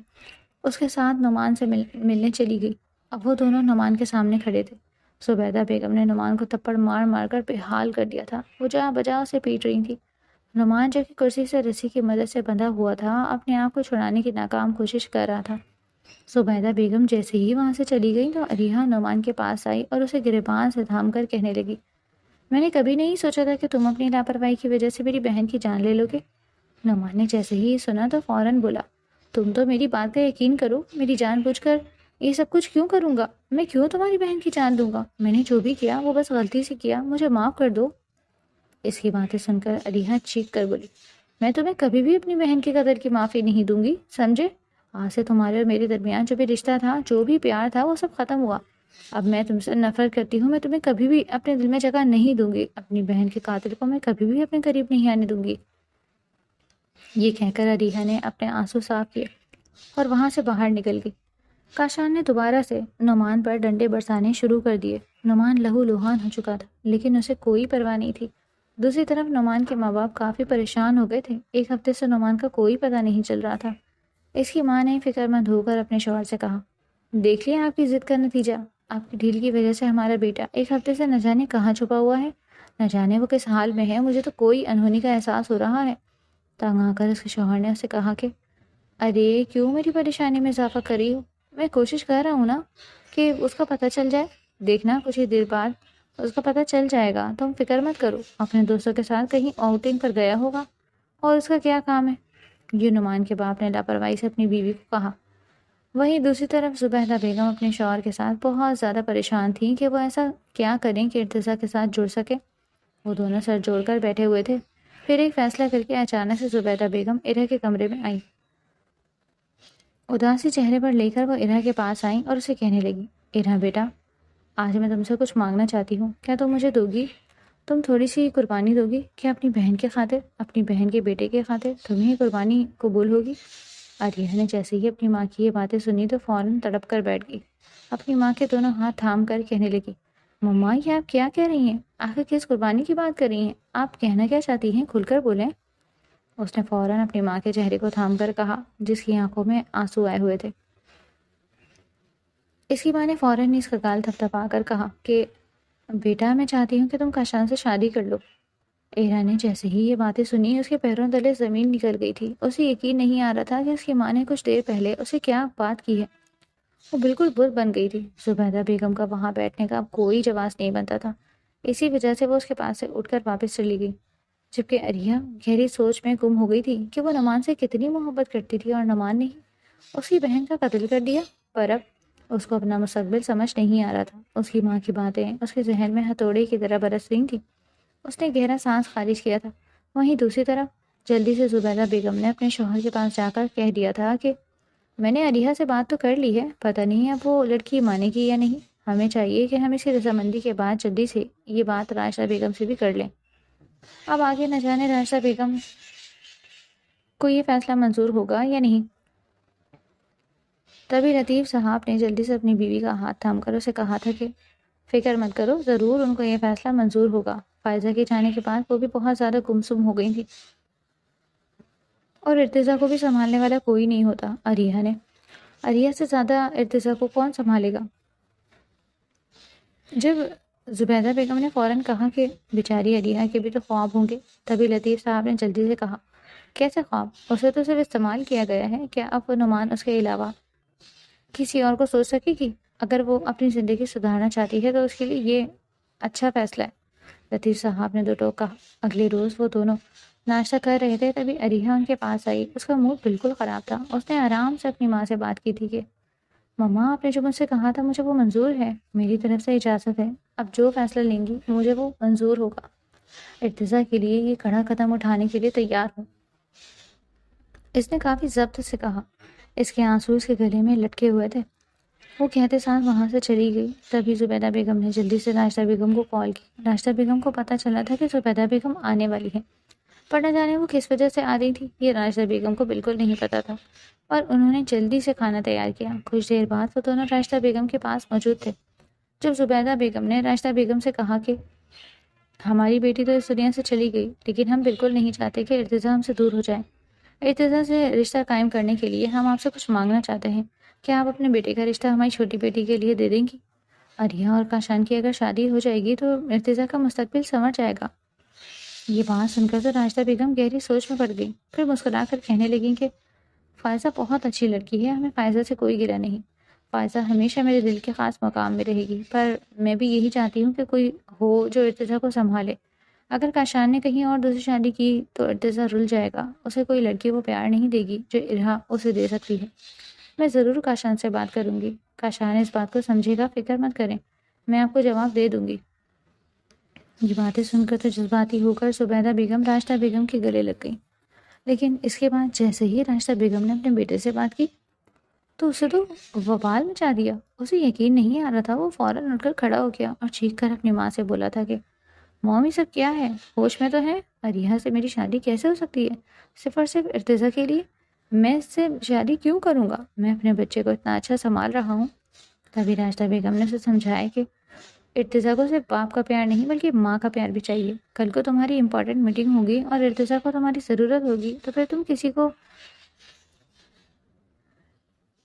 اس کے ساتھ نعمان سے ملنے چلی گئی۔ اب وہ دونوں نعمان کے سامنے کھڑے تھے۔ زبیدہ بیگم نے نعمان کو تھپڑ مار مار کر بے حال کر دیا تھا۔ وہ جا بجا اسے پیٹ رہی تھی۔ نعمان جو کہ کرسی سے رسی کی مدد سے بندھا ہوا تھا، اپنے آپ کو چھڑانے کی ناکام کوشش کر رہا تھا۔ زبیدہ بیگم جیسے ہی وہاں سے چلی گئی تو علیحہ نعمان کے پاس آئی اور اسے گریبان سے تھام کر کہنے لگی، میں نے کبھی نہیں سوچا تھا کہ تم اپنی لاپرواہی کی وجہ سے میری بہن کی جان لے لو گے۔ نعمان نے جیسے ہی سنا تو فوراً بولا، تم تو میری بات کا یقین کرو، میری جان بوجھ کر یہ سب کچھ کیوں کروں گا؟ میں کیوں تمہاری بہن کی جان دوں گا؟ میں نے جو بھی کیا وہ بس غلطی سے کیا، مجھے معاف کر دو۔ اس کی باتیں سن کر علیحہ چیخ کر بولی، میں تمہیں کبھی بھی اپنی بہن کے قدر کی معافی نہیں دوں گی، سمجھے؟ آج سے تمہارے اور میرے درمیان جو بھی رشتہ تھا، جو بھی پیار تھا، وہ سب ختم ہوا۔ اب میں تم سے نفرت کرتی ہوں، میں تمہیں کبھی بھی اپنے دل میں جگہ نہیں دوں گی، اپنی بہن کے قاتل کو میں کبھی بھی اپنے قریب نہیں آنے دوں گی۔ یہ کہہ کر علیحہ نے اپنے آنسو صاف کیے اور وہاں سے باہر نکل گئی۔ کاشان نے دوبارہ سے نعمان پر ڈنڈے برسانے شروع کر دیے۔ نعمان لہو لوہان ہو چکا تھا، لیکن اسے کوئی پرواہ نہیں تھی۔ دوسری طرف نعمان کے ماں باپ کافی پریشان ہو گئے تھے۔ ایک ہفتے سے نعمان کا کوئی پتہ نہیں چل رہا تھا۔ اس کی ماں نے فکر مند ہو کر اپنے شوہر سے کہا، دیکھ لیا آپ کی ضد کا نتیجہ، آپ کی ڈھیل کی وجہ سے ہمارا بیٹا ایک ہفتے سے نہ جانے کہاں چھپا ہوا ہے، نہ جانے وہ کس حال میں ہے، مجھے تو کوئی انہونی کا احساس ہو رہا ہے۔ تنگ آ کر اس کے شوہر نے اسے کہا کہ ارے کیوں میری پریشانی میں اضافہ کر رہی ہو؟ میں کوشش کر رہا ہوں نا کہ اس کا پتہ چل جائے، دیکھنا کچھ ہی دیر بعد اس کا پتہ چل جائے گا، تم فکر مت کرو، اپنے دوستوں کے ساتھ کہیں آؤٹنگ پر گیا ہوگا، اور اس کا کیا کام ہے؟ یہ نعمان کے باپ نے لاپرواہی سے اپنی بیوی کو کہا۔ وہیں دوسری طرف زبیدہ بیگم اپنے شوہر کے ساتھ بہت زیادہ پریشان تھیں کہ وہ ایسا کیا کریں کہ ارتضیٰ کے ساتھ جڑ سکے۔ وہ دونوں سر جوڑ کر بیٹھے ہوئے تھے۔ پھر ایک فیصلہ کر کے اچانک سے زبیدہ بیگم ارا کے کمرے میں آئی۔ اداسی چہرے پر لے کر وہ ارا کے پاس آئیں اور اسے کہنے لگی، ارا بیٹا، آج میں تم سے کچھ مانگنا چاہتی ہوں، کیا تم مجھے دو گی؟ تم تھوڑی سی قربانی دو گی؟ کیا اپنی بہن کے خاطر، اپنی بہن کے بیٹے کے خاطر تمہیں یہ قربانی قبول ہوگی؟ علیحہ نے جیسے ہی اپنی ماں کی یہ باتیں سنی تو فوراً تڑپ کر بیٹھ گئی۔ اپنی ماں کے دونوں ہاتھ تھام کر کہنے لگی، مما یہ آپ کیا کہہ رہی ہیں؟ آخر کس قربانی کی بات کر رہی ہیں؟ آپ کہنا کیا چاہتی ہیں؟ کھل کر بولیں۔ اس نے فوراً اپنی ماں کے چہرے کو تھام کر کہا، جس کی آنکھوں میں آنسو آئے ہوئے تھے۔ اس کی ماں نے فوراً اس کا گال تھپتھپا کر کہا کہ بیٹا میں چاہتی ہوں کہ تم کاشان سے شادی کر لو۔ ارا نے جیسے ہی یہ باتیں سنی اس کے پیروں تلے زمین نکل گئی تھی۔ اسے یقین نہیں آ رہا تھا کہ اس کی ماں نے کچھ دیر پہلے اسے کیا بات کی ہے۔ وہ بالکل بت بن گئی تھی۔ زبیدہ بیگم کا وہاں بیٹھنے کا کوئی جواز نہیں بنتا تھا، اسی وجہ سے وہ اس کے پاس سے اٹھ کر واپس چلی گئی، جبکہ علیحہ گہری سوچ میں گم ہو گئی تھی کہ وہ نعمان سے کتنی محبت کرتی تھی اور نعمان نے اس کی بہن کا قتل کر دیا۔ پر اب اس کو اپنا مستقبل سمجھ نہیں آ رہا تھا۔ اس کی ماں کی باتیں اس کے ذہن میں ہتھوڑے کی طرح برس رہی تھیں۔ اس نے گہرا سانس خارج کیا تھا۔ وہیں دوسری طرف جلدی سے زبیدہ بیگم نے اپنے شوہر کے پاس جا کر کہہ دیا تھا کہ میں نے علیحہ سے بات تو کر لی ہے، پتہ نہیں اب وہ لڑکی مانے گی یا نہیں۔ ہمیں چاہیے کہ ہم اسی رضامندی کے بعد جلدی سے یہ بات راشدہ بیگم سے بھی کر لیں۔ اب آگے نہ جانے راشدہ بیگم کو یہ فیصلہ منظور ہوگا یا نہیں۔ تبھی لطیف صاحب نے جلدی سے اپنی بیوی کا ہاتھ تھام کر اسے کہا تھا کہ فکر مت کرو، ضرور ان کو یہ فیصلہ منظور ہوگا۔ فائزہ کے جانے کے بعد وہ بھی بہت زیادہ گمسم ہو گئی تھی اور ارتضیٰ کو بھی سنبھالنے والا کوئی نہیں ہوتا۔ علیحہ سے زیادہ ارتضیٰ کو کون سنبھالے گا؟ جب زبیدہ بیگم نے فوراً کہا کہ بیچاری علیحہ کے بھی تو خواب ہوں گے، تبھی لطیف صاحب نے جلدی سے کہا، کیسے خواب؟ اسے تو صرف استعمال کیا گیا ہے، کیا اب وہ نعمان اس کے علاوہ کسی اور کو سوچ سکے گی؟ اگر وہ اپنی زندگی سدھارنا چاہتی ہے تو اس کے لیے یہ اچھا فیصلہ ہے۔ لطیف صاحب نے دو ٹوک کہا۔ اگلے روز وہ دونوں ناشتہ کر رہے تھے، تبھی علیحہ ان کے پاس آئی۔ اس کا موڈ بالکل خراب تھا۔ اس نے آرام سے اپنی ماں سے بات کی تھی کہ مما آپ نے جو مجھ سے کہا تھا مجھے وہ منظور ہے، میری طرف سے اجازت ہے، اب جو فیصلہ لیں گی مجھے وہ منظور ہوگا۔ ارتضیٰ کے لیے یہ کڑا قدم اٹھانے کے لیے تیار ہوں، اس نے کافی ضبط سے کہا۔ اس کے آنسو اس کے گلے میں لٹکے ہوئے تھے۔ وہ کہتے ساتھ وہاں سے چلی گئی۔ تبھی زبیدہ بیگم نے جلدی سے راشدہ بیگم کو کال کی۔ راشدہ بیگم کو پتہ چلا تھا کہ زبیدہ بیگم آنے والی ہیں، پر نہ جانے وہ کس وجہ سے آ رہی تھی یہ راشدہ بیگم کو بالکل نہیں پتا تھا، اور انہوں نے جلدی سے کھانا تیار کیا۔ کچھ دیر بعد وہ دونوں راشدہ بیگم کے پاس موجود تھے۔ جب زبیدہ بیگم نے راشدہ بیگم سے کہا کہ ہماری بیٹی تو اس دنیا سے چلی گئی، لیکن ہم بالکل نہیں چاہتے کہ ارتضیٰ ہم سے دور ہو جائے۔ ارتضیٰ سے رشتہ قائم کرنے کے لیے ہم آپ سے کچھ مانگنا چاہتے ہیں، کیا آپ اپنے بیٹے کا رشتہ ہماری چھوٹی بیٹی کے لیے دے دیں گی؟ عریہ اور کاشان کی اگر شادی ہو جائے گی تو ارتضیٰ کا مستقبل سنور جائے گا۔ یہ بات سن کر تو راشدہ بیگم گہری سوچ میں پڑ گئی، پھر مسکرا کر کہنے لگیں کہ فائزہ بہت اچھی لڑکی ہے، ہمیں فائزہ سے کوئی گرہ نہیں، فائزہ ہمیشہ میرے دل کے خاص مقام میں رہے گی، پر میں بھی یہی چاہتی ہوں کہ کوئی ہو جو ارتضیٰ کو سنبھالے۔ اگر کاشان نے کہیں اور دوسری شادی کی تو ارتضیٰ رل جائے گا، اسے کوئی لڑکی وہ پیار نہیں دے گی جو ارہا اسے دے سکتی ہے۔ میں ضرور کاشان سے بات کروں گی، کاشان اس بات کو سمجھے گا، فکر مت کریں، میں آپ کو جواب دے دوں گی۔ یہ باتیں سن کر تو جذباتی ہو کر زبیدہ بیگم راشدہ بیگم کے گلے لگ گئی، لیکن اس کے بعد جیسے ہی راشدہ بیگم نے اپنے بیٹے سے بات کی تو اسے تو وبال مچا دیا۔ اسے یقین نہیں آ رہا تھا، وہ فوراً اٹھ کر کھڑا ہو گیا اور چیخ کر اپنی ماں سے بولا تھا کہ مومی سب کیا ہے، ہوش میں تو ہے؟ عریہ سے میری شادی کیسے ہو سکتی ہے، صرف اور صرف ارتضیٰ کے لیے؟ میں اس سے شادی کیوں کروں گا؟ میں اپنے بچے کو اتنا اچھا سنبھال رہا ہوں۔ تبھی راشدہ بیگم نے اسے سمجھایا کہ ارتضیٰ کو صرف باپ کا پیار نہیں بلکہ ماں کا پیار بھی چاہیے۔ کل کو تمہاری امپورٹنٹ میٹنگ ہوگی اور ارتضیٰ کو تمہاری ضرورت ہوگی تو پھر تم کسی کو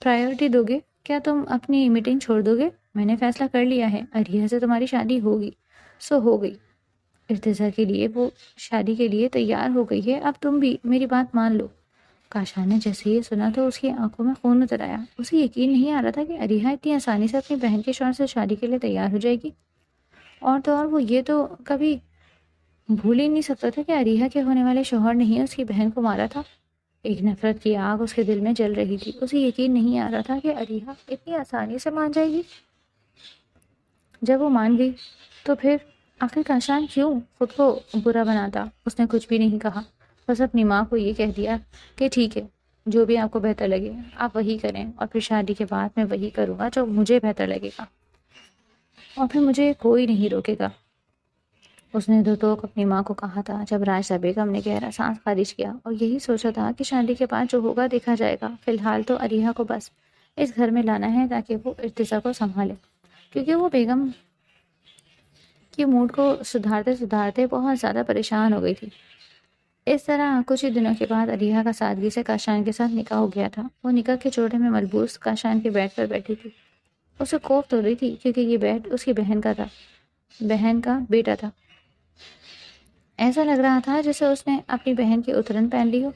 پرائیورٹی دو گے؟ کیا تم اپنی میٹنگ چھوڑ دو گے؟ میں نے فیصلہ کر لیا ہے، عریہ سے تمہاری شادی ہوگی سو ہو گئی، ارتضیٰ کے لیے وہ شادی کے لیے تیار ہو گئی ہے، اب تم بھی میری بات مان لو۔ کاشان نے جیسے یہ سنا تو اس کی آنکھوں میں خون اتر آیا۔ اسے یقین نہیں آ رہا تھا کہ عریہ اتنی آسانی سے اپنی بہن کے شوہر سے شادی کے لیے تیار ہو جائے گی، اور تو اور وہ یہ تو کبھی بھول ہی نہیں سکتا تھا کہ عریہ کے ہونے والے شوہر نے ہی اس کی بہن کو مارا تھا۔ ایک نفرت کی آگ اس کے دل میں جل رہی تھی۔ اسے یقین نہیں آ رہا تھا کہ عریہ اتنی آسانی سے مان جائے گی۔ جب وہ مان گئی تو پھر آخر کاشان کیوں خود کو برا بناتا؟ اس نے کچھ بھی نہیں کہا، بس اپنی ماں کو یہ کہہ دیا کہ ٹھیک ہے، جو بھی آپ کو بہتر لگے آپ وہی کریں، اور پھر شادی کے بعد میں وہی کروں گا جو مجھے بہتر لگے گا، اور پھر مجھے کوئی نہیں روکے گا۔ اس نے دو ٹوک اپنی ماں کو کہا تھا جب راشدہ بیگم نے گہرا سانس خارج کیا اور یہی سوچا تھا کہ شادی کے بعد جو ہوگا دیکھا جائے گا، فی الحال تو عریہ کو بس اس گھر میں لانا ہے تاکہ وہ ارتضیٰ کو سنبھالے، کیونکہ وہ بیگم کی موڈ کو سدھارتے سدھارتے بہت زیادہ پریشان ہو گئی تھی۔ اس طرح کچھ ہی دنوں کے بعد عریہ کا سادگی سے کاشان کے ساتھ نکاح ہو گیا تھا۔ وہ نکاح کے چوٹھے میں ملبوس کاشان کے بیڈ پر بیٹھی تھی۔ اسے کوفت ہو رہی تھی کیونکہ یہ بیڈ اس کی بہن کا بیٹا تھا۔ ایسا لگ رہا تھا جیسے اس نے اپنی بہن کی اترن پہن لی ہو۔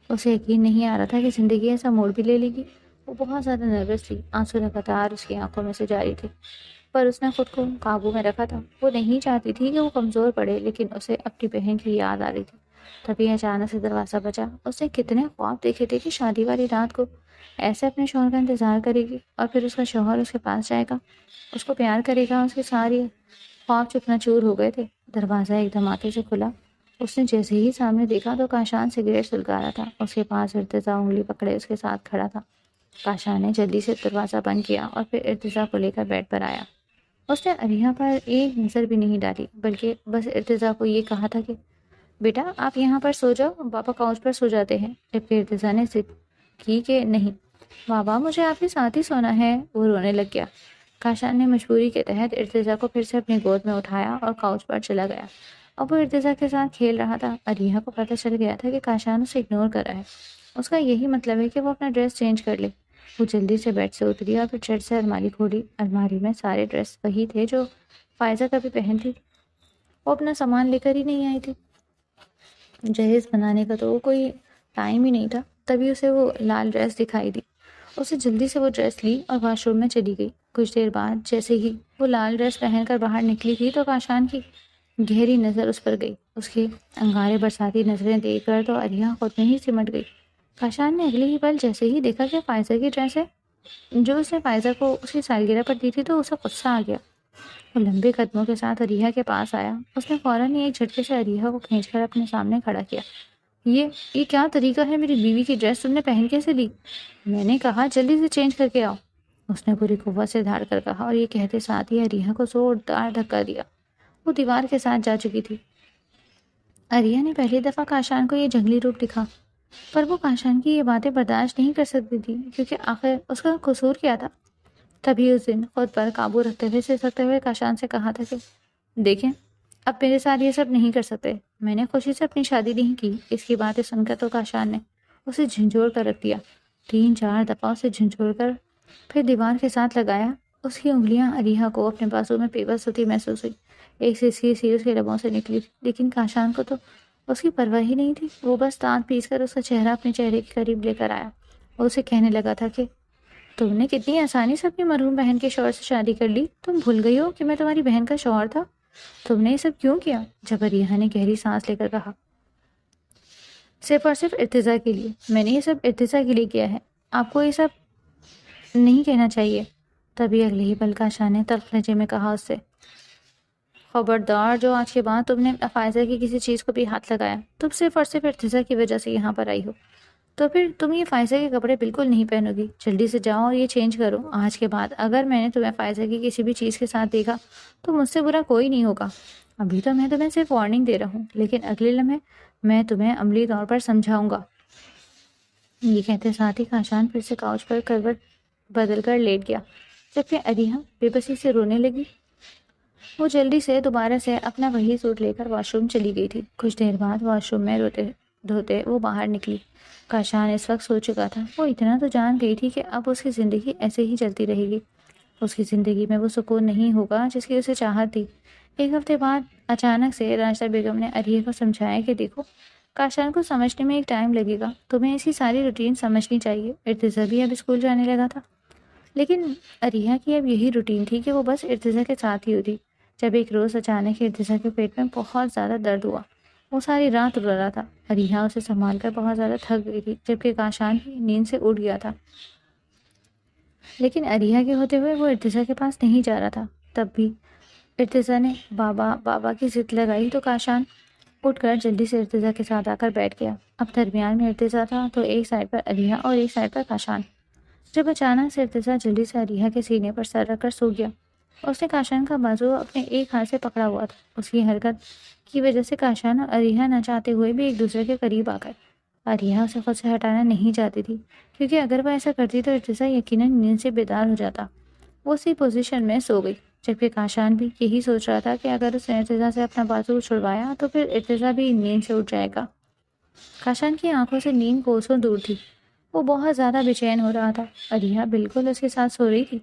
اسے یقین نہیں آ رہا تھا کہ زندگی ایسا موڑ بھی لے گی۔ وہ بہت زیادہ نروس تھی، آنسو لگاتار اس کی آنکھوں میں سے جاری تھے، پر اس نے خود کو قابو میں رکھا تھا۔ وہ نہیں چاہتی تھی کہ وہ کمزور پڑے، لیکن اسے اپنی بہن کی یاد آ رہی تھی۔ تبھی اچانک سے دروازہ بجا۔ اس نے کتنے خواب دیکھے تھے کہ شادی والی رات کو ایسے اپنے شوہر کا انتظار کرے گی اور پھر اس کا شوہر اس کے پاس جائے گا، اس کو پیار کرے گا۔ اس کے سارے خواب چکنا چور ہو گئے تھے۔ دروازہ ایک دھماکے سے کھلا۔ اس نے جیسے ہی سامنے دیکھا تو کاشان سگریٹ سلگا رہا تھا۔ اس کے پاس ارتضیٰ انگلی پکڑے اس کے ساتھ کھڑا تھا۔ کاشان نے جلدی سے دروازہ بند کیا اور پھر ارتضیٰ کو لے کر بیڈ پر آیا۔ اس نے عریہ پر ایک نظر بھی نہیں ڈالی، بلکہ بس ارتضیٰ کو یہ کہا تھا کہ بیٹا آپ یہاں پر سو جاؤ، پاپا کاؤچ پر سو جاتے ہیں۔ جبکہ ارتضیٰ نے ضد کی کہ نہیں بابا مجھے آپ کے ساتھ ہی سونا ہے۔ وہ رونے لگ گیا۔ کاشان نے مجبوری کے تحت ارتضیٰ کو پھر سے اپنی گود میں اٹھایا اور کاؤچ پر چلا گیا۔ اب وہ ارتضیٰ کے ساتھ کھیل رہا تھا۔ عریہ کو پتہ چل گیا تھا کہ کاشان اسے اگنور کر رہا ہے۔ اس کا یہی مطلب ہے کہ وہ اپنا ڈریس چینج کر لے۔ وہ جلدی سے بیڈ سے اتری اور پھر چٹ سے الماری کھولی۔ الماری میں سارے ڈریس وہی تھے جو فائزہ کبھی پہنتی تھی۔ وہ اپنا سامان لے کر ہی نہیں آئی تھی، جہیز بنانے کا تو کوئی ٹائم ہی نہیں تھا۔ تبھی اسے وہ لال ڈریس دکھائی دی۔ اسے جلدی سے وہ ڈریس لی اور واش روم میں چلی گئی۔ کچھ دیر بعد جیسے ہی وہ لال ڈریس پہن کر باہر نکلی تھی تو کاشان کی گہری نظر اس پر گئی۔ اس کی انگارے برساتی نظریں دیکھ کر تو عریہ خود میں ہی سمٹ گئی۔ کاشان نے اگلے ہی پل جیسے ہی دیکھا کہ فائزہ کی ڈریس ہے جو اس نے فائزہ کو اس کی سالگرہ پر دی تھی تو اسے غصہ آ گیا۔ وہ لمبے قدموں کے ساتھ عریحہ کے پاس آیا۔ اس نے فوراً ہی ایک جھٹکے سے عریحہ کو کھینچ کر اپنے سامنے کھڑا کیا۔ یہ کیا طریقہ ہے؟ میری بیوی کی ڈریس تم نے پہن کیسے لی؟ میں نے کہا جلدی سے چینج کر کے آؤ، اس نے پوری قوت سے دھاڑ کر کہا، اور یہ کہتے ساتھ ہی عریحہ کو زوردار دھکا دیا۔ وہ دیوار کے ساتھ جا چکی تھی۔ عریحہ نے پہلی دفعہ کاشان کو یہ جنگلی روپ دکھا، پر وہ کاشان کی یہ باتیں برداشت نہیں کر سکتی تھی، کیونکہ آخر اس کا قصور کیا تھا۔ تبھی اس دن خود پر قابو رکھتے ہوئے سسکتے ہوئے کاشان سے کہا تھا کہ دیکھیں، اب میرے ساتھ یہ سب نہیں کر سکتے، میں نے خوشی سے اپنی شادی نہیں کی۔ اس کی باتیں سن کر تو کاشان نے اسے جھنجھوڑ کر رکھ دیا، 3-4 دفعہ اسے جھنجھوڑ کر پھر دیوار کے ساتھ لگایا۔ اس کی انگلیاں عریحہ کو اپنے بازو میں پیوست ہوتی محسوس ہوئی، ایک سسکی سی اس کے لبوں سے نکلی تھی، لیکن کاشان کو تو اس کی پرواہ ہی نہیں تھی۔ وہ بس دانت پیس کر اس کا چہرہ اپنے چہرے کے قریب لے کر آیا اور اسے کہنے لگا تھا کہ تم نے کتنی آسانی سے اپنی مرحوم بہن کے شوہر سے شادی کر لی، تم بھول گئی ہو کہ میں تمہاری بہن کا شوہر تھا؟ تم نے یہ سب کیوں کیا؟ جب عریحہ نے گہری سانس لے کر کہا، صرف اور صرف ارتضیٰ کے لیے، میں نے یہ سب ارتضیٰ کے لیے کیا ہے، آپ کو یہ سب نہیں کہنا چاہیے۔ تبھی اگلے ہی پل کاشان نے تلخ لہجے میں کہا اس سے، خبردار، جو آج کے بعد تم نے فائزہ کی کسی چیز کو بھی ہاتھ لگایا، تم صرف اور صرف ارتضیٰ کی وجہ سے یہاں پر آئی ہو، تو پھر تم یہ فائزہ کے کپڑے بالکل نہیں پہنو گی۔ جلدی سے جاؤ اور یہ چینج کرو۔ آج کے بعد اگر میں نے تمہیں فائزہ کی کسی بھی چیز کے ساتھ دیکھا تو مجھ سے برا کوئی نہیں ہوگا۔ ابھی تو میں تمہیں صرف وارننگ دے رہا ہوں، لیکن اگلے لمحے میں تمہیں عملی طور پر سمجھاؤں گا۔ یہ کہتے ساتھ ہی کاشان پھر سے کاؤچ پر کروٹ بدل کر لیٹ گیا، جبکہ عریحہ بے بسی سے رونے لگی۔ وہ جلدی سے دوبارہ سے اپنا وہی سوٹ لے کر واش روم چلی گئی تھی۔ کچھ دیر بعد واش روم میں روتے دھوتے وہ باہر نکلی۔ کاشان اس وقت سو چکا تھا، وہ اتنا تو جان گئی تھی کہ اب اس کی زندگی ایسے ہی چلتی رہے گی، اس کی زندگی میں وہ سکون نہیں ہوگا جس کی اسے چاہت تھی۔ ایک ہفتے بعد اچانک سے راشدہ بیگم نے عریحہ کو سمجھایا کہ دیکھو، کاشان کو سمجھنے میں ایک ٹائم لگے گا، تمہیں اس کی ساری روٹین سمجھنی چاہیے۔ ارتضیٰ بھی اب اسکول جانے لگا تھا، لیکن عریحہ کی اب یہی روٹین تھی کہ وہ بس ارتضیٰ کے ساتھ ہی ہوتی۔ جب ایک روز اچانک ارتضیٰ کے پیٹ میں بہت زیادہ درد ہوا، وہ ساری رات رو رہا تھا۔ عریحہ اسے سنبھال کر بہت زیادہ تھک گئی تھی، جبکہ کاشان بھی نیند سے اٹھ گیا تھا، لیکن عریحہ کے ہوتے ہوئے وہ ارتضیٰ کے پاس نہیں جا رہا تھا۔ تب بھی ارتضیٰ نے بابا کی ضد لگائی تو کاشان اٹھ کر جلدی سے ارتضیٰ کے ساتھ آ کر بیٹھ گیا۔ اب درمیان میں ارتضیٰ تھا تو ایک سائڈ پر عریحہ اور ایک سائڈ پر کاشان۔ جب اچانک سے ارتضیٰ جلدی سے عریحہ کے سینے پر سر رکھ کر سو گیا، اس نے کاشان کا بازو اپنے ایک ہاتھ سے پکڑا ہوا تھا۔ اس کی حرکت کی وجہ سے کاشان اور عریحہ نہ چاہتے ہوئے بھی ایک دوسرے کے قریب آ گئے۔ عریحہ اسے خود سے ہٹانا نہیں چاہتی تھی، کیونکہ اگر وہ ایسا کرتی تو ارتضیٰ یقیناً نیند سے بیدار ہو جاتا۔ وہ اسی پوزیشن میں سو گئی، جبکہ کاشان بھی یہی سوچ رہا تھا کہ اگر اس نے ارتضیٰ سے اپنا بازو چھڑوایا تو پھر ارتضیٰ بھی نیند سے اٹھ جائے گا۔ کاشان کی آنکھوں سے نیند کوسوں دور تھی، وہ بہت زیادہ بے چین ہو رہا تھا۔ عریحہ بالکل اس کے ساتھ سو رہی تھی،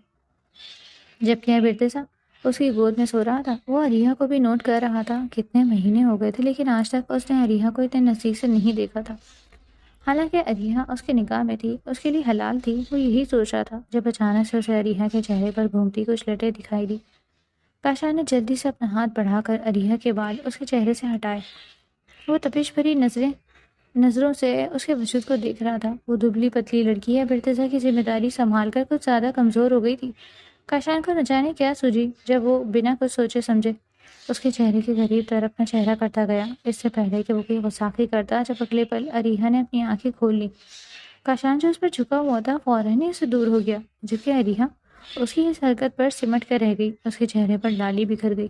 جبکہ اب ارتضیٰ اس کی گود میں سو رہا تھا۔ وہ عریحہ کو بھی نوٹ کر رہا تھا، کتنے مہینے ہو گئے تھے لیکن آج تک اس نے عریحہ کو اتنے نزدیک سے نہیں دیکھا تھا۔ حالانکہ عریحہ اس کے نگاہ میں تھی، اس کے لیے حلال تھی، وہ یہی سوچ رہا تھا جب اچانک سے اسے عریحہ کے چہرے پر گھومتی کچھ لٹیں دکھائی دی۔ کاشان نے جلدی سے اپنا ہاتھ بڑھا کر عریحہ کے بال اس کے چہرے سے ہٹائے۔ وہ تپش بھری نظروں سے اس کے وجود کو دیکھ رہا تھا۔ وہ دبلی پتلی لڑکی اب ارتضیٰ کی ذمہ داری سنبھال کر کچھ زیادہ کمزور ہو گئی تھی۔ کاشان کو نہ جانے کیا سوجی جب وہ بنا کچھ سوچے سمجھے اس کے چہرے کے قریب تر اپنا چہرہ کرتا گیا، اس سے پہلے کہ وہ کوئی غصاخی کرتا۔ جب اگلے پل عریحہ نے اپنی آنکھیں کھول لی، کاشان جو اس پر جھکا ہوا تھا فوراً ہی اس سے دور ہو گیا، جبکہ عریحہ اس کی اس حرکت پر سمٹ کر رہ گئی۔ اس کے چہرے پر لالی بکھر گئی،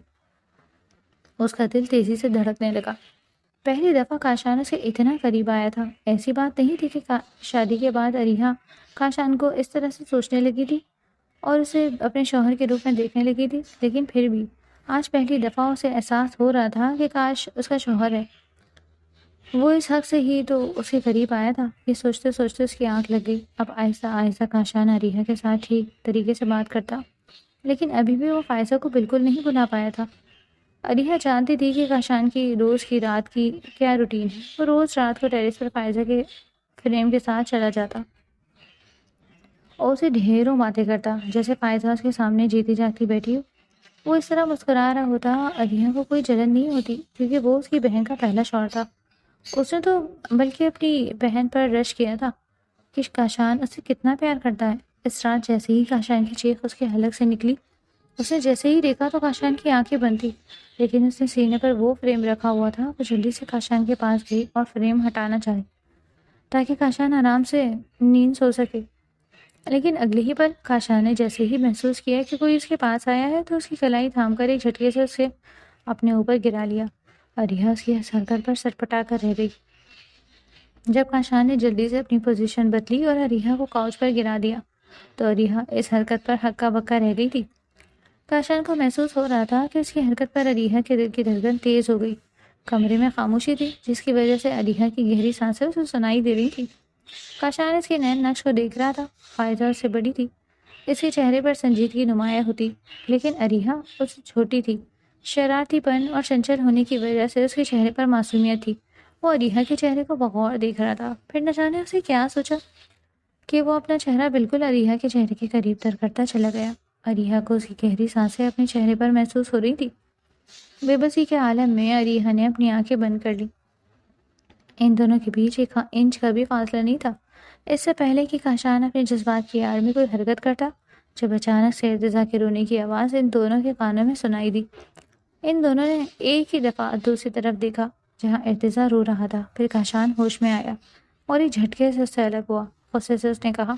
اس کا دل تیزی سے دھڑکنے لگا۔ پہلی دفعہ کاشان اس کے اتنا قریب آیا تھا۔ ایسی بات نہیں تھی کہ شادی کے بعد عریحہ کاشان کو اس طرح سے سوچنے لگی تھی اور اسے اپنے شوہر کے روپ میں دیکھنے لگی تھی، لیکن پھر بھی آج پہلی دفعہ اسے احساس ہو رہا تھا کہ کاش اس کا شوہر ہے۔ وہ اس حق سے ہی تو اس کے قریب آیا تھا۔ یہ سوچتے سوچتے اس کی آنکھ لگ گئی۔ اب آہستہ آہستہ کاشان عریحہ کے ساتھ ٹھیک طریقے سے بات کرتا، لیکن ابھی بھی وہ فائزہ کو بالکل نہیں بھلا پایا تھا۔ عریحہ جانتی تھی کہ کاشان کی روز کی رات کی کیا روٹین ہے۔ وہ روز رات کو ٹیرس پر فائزہ کے فریم کے ساتھ چلا جاتا اور اسے ڈھیروں باتیں کرتا، جیسے فائزہ اس کے سامنے جیتی جاگتی بیٹھی ہو۔ وہ اس طرح مسکرا رہا ہوتا، عریحہ کو کوئی جلن نہیں ہوتی، کیونکہ وہ اس کی بہن کا پہلا شوہر تھا۔ اس نے تو بلکہ اپنی بہن پر رش کیا تھا کہ کاشان اس سے کتنا پیار کرتا ہے۔ اس رات جیسے ہی کاشان کی چیخ اس کے حلق سے نکلی، اس نے جیسے ہی دیکھا تو کاشان کی آنکھیں بند تھی، لیکن اس نے سینے پر وہ فریم رکھا ہوا تھا۔ وہ جلدی سے کاشان کے پاس گئی اور فریم ہٹانا چاہی تاکہ کاشان آرام سے نیند سو سکے، لیکن اگلے ہی پل کاشان نے جیسے ہی محسوس کیا کہ کوئی اس کے پاس آیا ہے تو اس کی کلائی تھام کر ایک جھٹکے سے اسے اپنے اوپر گرا لیا۔ اریہا اس کی اس حرکت پر سٹپٹا کر رہ گئی۔ جب کاشان نے جلدی سے اپنی پوزیشن بدلی اور اریہا کو کاؤچ پر گرا دیا تو اریہا اس حرکت پر ہکا بکا رہ گئی تھی۔ کاشان کو محسوس ہو رہا تھا کہ اس کی حرکت پر اریہا کے دل کی دھڑکن تیز ہو گئی۔ کمرے میں خاموشی تھی، جس کی وجہ سے اریہا کی گہری سانسیں اسے سنائی دے رہی تھی۔ کاشان اس کے نین نقش کو دیکھ رہا تھا۔ فائزہ اس سے بڑی تھی، اس کے چہرے پر سنجیدگی نمایاں ہوتی، لیکن اریہا اس سے چھوٹی تھی۔ شرارتی پن اور چنچل ہونے کی وجہ سے اس کے چہرے پر معصومیت تھی۔ وہ اریہا کے چہرے کو بغور دیکھ رہا تھا، پھر نہ جانے اسے کیا سوچا کہ وہ اپنا چہرہ بالکل اریہا کے چہرے کے قریب تر کرتا چلا گیا۔ اریہا کو اس کی گہری سانسیں اپنے چہرے پر محسوس ہو رہی تھی۔ بے بسی کے عالم میں اریہا نے اپنی آنکھیں بند کر لی۔ ان دونوں کے بیچ 1 انچ کا بھی فاصلہ نہیں تھا۔ اس سے پہلے کہ کاشان اپنے جذبات کی آڑ میں کوئی حرکت کرتا، جب اچانک سے ارتضیٰ کے رونے کی آواز ان دونوں کے کانوں میں سنائی دی۔ ان دونوں نے ایک ہی دفعہ دوسری طرف دیکھا جہاں ارتضیٰ رو رہا تھا۔ پھر کاشان ہوش میں آیا اور ایک جھٹکے سے اس سے الگ ہوا۔ غصے سے اس نے کہا،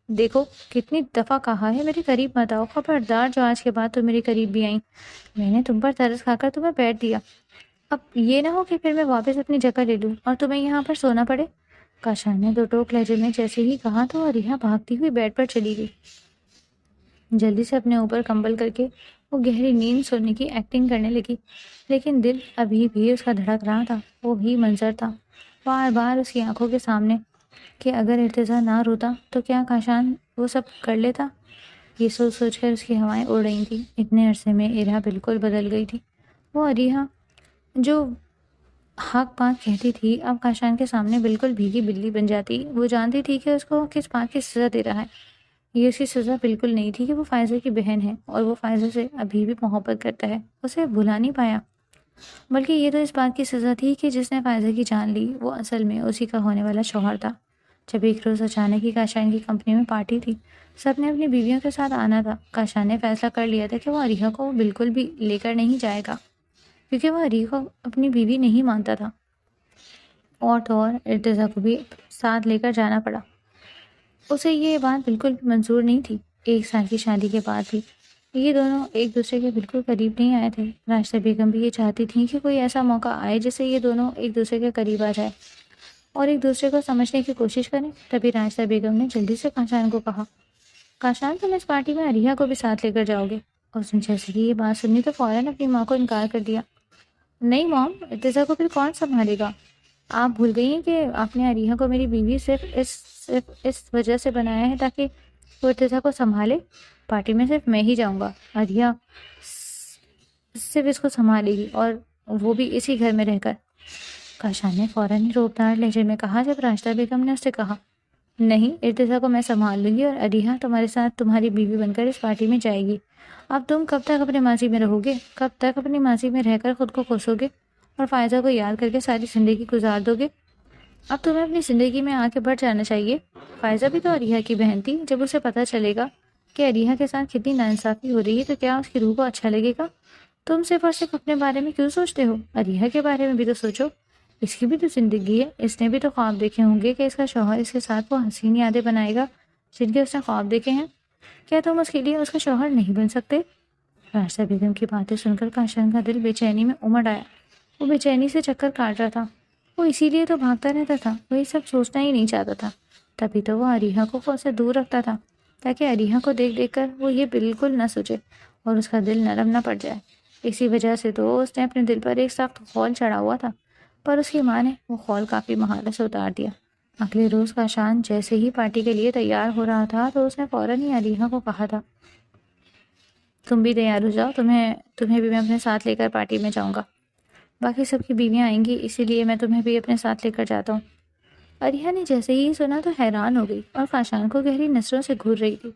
دیکھو کتنی دفعہ کہا ہے میرے قریب مت آؤ، خبردار جو آج کے بعد تم میرے قریب بھی آئیں، میں نے تم پر ترس کھا کر تمہیں بیٹھ دیا۔ اب یہ نہ ہو کہ پھر میں واپس اپنی جگہ لے لوں اور تمہیں یہاں پر سونا پڑے۔ کاشان نے دو ٹوک لہجے میں جیسے ہی کہا تو اریہا بھاگتی ہوئی بیڈ پر چلی گئی۔ جلدی سے اپنے اوپر کمبل کر کے وہ گہری نیند سونے کی ایکٹنگ کرنے لگی، لیکن دل ابھی بھی اس کا دھڑک رہا تھا۔ وہی منظر تھا بار بار اس کی آنکھوں کے سامنے کہ اگر ارتضیٰ نہ روتا تو کیا کاشان وہ سب کر لیتا۔ یہ سوچ سوچ کر اس کی ہوائیں اڑ رہی تھیں۔ اتنے عرصے میں اریہا بالکل بدل گئی تھی۔ وہ اریہا جو حق بات کہتی تھی اب کاشان کے سامنے بالکل بھیگی بلی بن جاتی۔ وہ جانتی تھی کہ اس کو کس بات کی سزا دے رہا ہے۔ یہ اس کی سزا بالکل نہیں تھی کہ وہ فائزہ کی بہن ہے اور وہ فائزہ سے ابھی بھی محبت کرتا ہے، اسے بھلا نہیں پایا، بلکہ یہ تو اس بات کی سزا تھی کہ جس نے فائزہ کی جان لی وہ اصل میں اسی کا ہونے والا شوہر تھا۔ جب ایک روز اچانک ہی کاشان کی کمپنی میں پارٹی تھی، سب نے اپنی بیویوں کے ساتھ آنا تھا۔ کاشان نے فیصلہ کر لیا تھا کہ وہ اریہا کو بالکل بھی لے کر نہیں جائے گا، کیونکہ وہ اریہا کو اپنی بیوی نہیں مانتا تھا، اور تو اور ارتضیٰ کو بھی ساتھ لے کر جانا پڑا۔ اسے یہ بات بالکل بھی منظور نہیں تھی۔ 1 سال کی شادی کے بعد بھی یہ دونوں ایک دوسرے کے بالکل قریب نہیں آئے تھے۔ راشدہ بیگم بھی یہ چاہتی تھیں کہ کوئی ایسا موقع آئے جس سے یہ دونوں ایک دوسرے کے قریب آ جائے اور ایک دوسرے کو سمجھنے کی کوشش کریں۔ تبھی راشدہ بیگم نے جلدی سے کاشان کو کہا، کاشان تم اس پارٹی میں اریہا کو بھی ساتھ لے کر جاؤ گے؟ اس نے جیسے ہی یہ بات سنی تو فوراً اپنی ماں کو انکار کر دیا۔ نہیں مام، ارتضیٰ کو پھر کون سنبھالے گا؟ آپ بھول گئی ہیں کہ آپ نے اریہا کو میری بیوی صرف اس وجہ سے بنایا ہے تاکہ وہ ارتضیٰ کو سنبھالے۔ پارٹی میں صرف میں ہی جاؤں گا، اریہا صرف اس کو سنبھالے گی اور وہ بھی اسی گھر میں رہ کر۔ کاشان نے فوراً ہی روبدار لہجے میں کہا جب راشدہ بیگم نے اس سے کہا، نہیں، ارتضیٰ کو میں سنبھال لوں گی اور اریہا تمہارے ساتھ تمہاری بیوی بن کر اس پارٹی میں جائے گی۔ اب تم کب تک اپنے ماضی میں رہو گے؟ کب تک اپنی ماضی میں رہ کر خود کو کوسو گے اور فائزہ کو یاد کر کے ساری زندگی گزار دو گے؟ اب تمہیں اپنی زندگی میں آگے بڑھ جانا چاہیے۔ فائزہ بھی تو اریہا کی بہن تھی۔ جب اسے پتہ چلے گا کہ اریہا کے ساتھ کتنی ناانصافی ہو رہی ہے تو کیا اس کی روح کو اچھا لگے گا؟ تم صرف اور صرف اپنے بارے میں کیوں سوچتے ہو؟ اریہا کے بارے میں بھی تو سوچو، اس کی بھی تو زندگی ہے۔ اس نے بھی تو خواب دیکھے ہوں گے کہ اس کا شوہر اس کے ساتھ وہ حسین یادیں بنائے گا جن کے اس نے خواب دیکھے ہیں۔ کیا تم اس کے لیے اس کا شوہر نہیں بن سکتے؟ راشدہ بیگم کی باتیں سن کر کاشان کا دل بے چینی میں امڑ آیا۔ وہ بے چینی سے چکر کاٹ رہا تھا۔ وہ اسی لیے تو بھاگتا رہتا تھا، وہ یہ سب سوچنا ہی نہیں چاہتا تھا۔ تبھی تو وہ اریہا کو خود سے دور رکھتا تھا تاکہ اریہا کو دیکھ دیکھ کر وہ یہ بالکل نہ سوچے اور اس کا دل نرم نہ پڑ جائے۔ اسی وجہ سے تو اس نے اپنے دل پر ایک سخت خول چڑھا ہوا تھا، پر اس کی ماں نے وہ خول کافی مہارت سے اتار دیا۔ اگلے روز کاشان جیسے ہی پارٹی کے لیے تیار ہو رہا تھا تو اس نے فوراً ہی اریہا کو کہا تھا، تم بھی تیار ہو جاؤ، تمہیں بھی میں اپنے ساتھ لے کر پارٹی میں جاؤں گا۔ باقی سب کی بیویاں آئیں گی، اسی لیے میں تمہیں بھی اپنے ساتھ لے کر جاتا ہوں۔ اریہا نے جیسے ہی سنا تو حیران ہو گئی اور کاشان کو گہری نظروں سے گھور رہی تھی،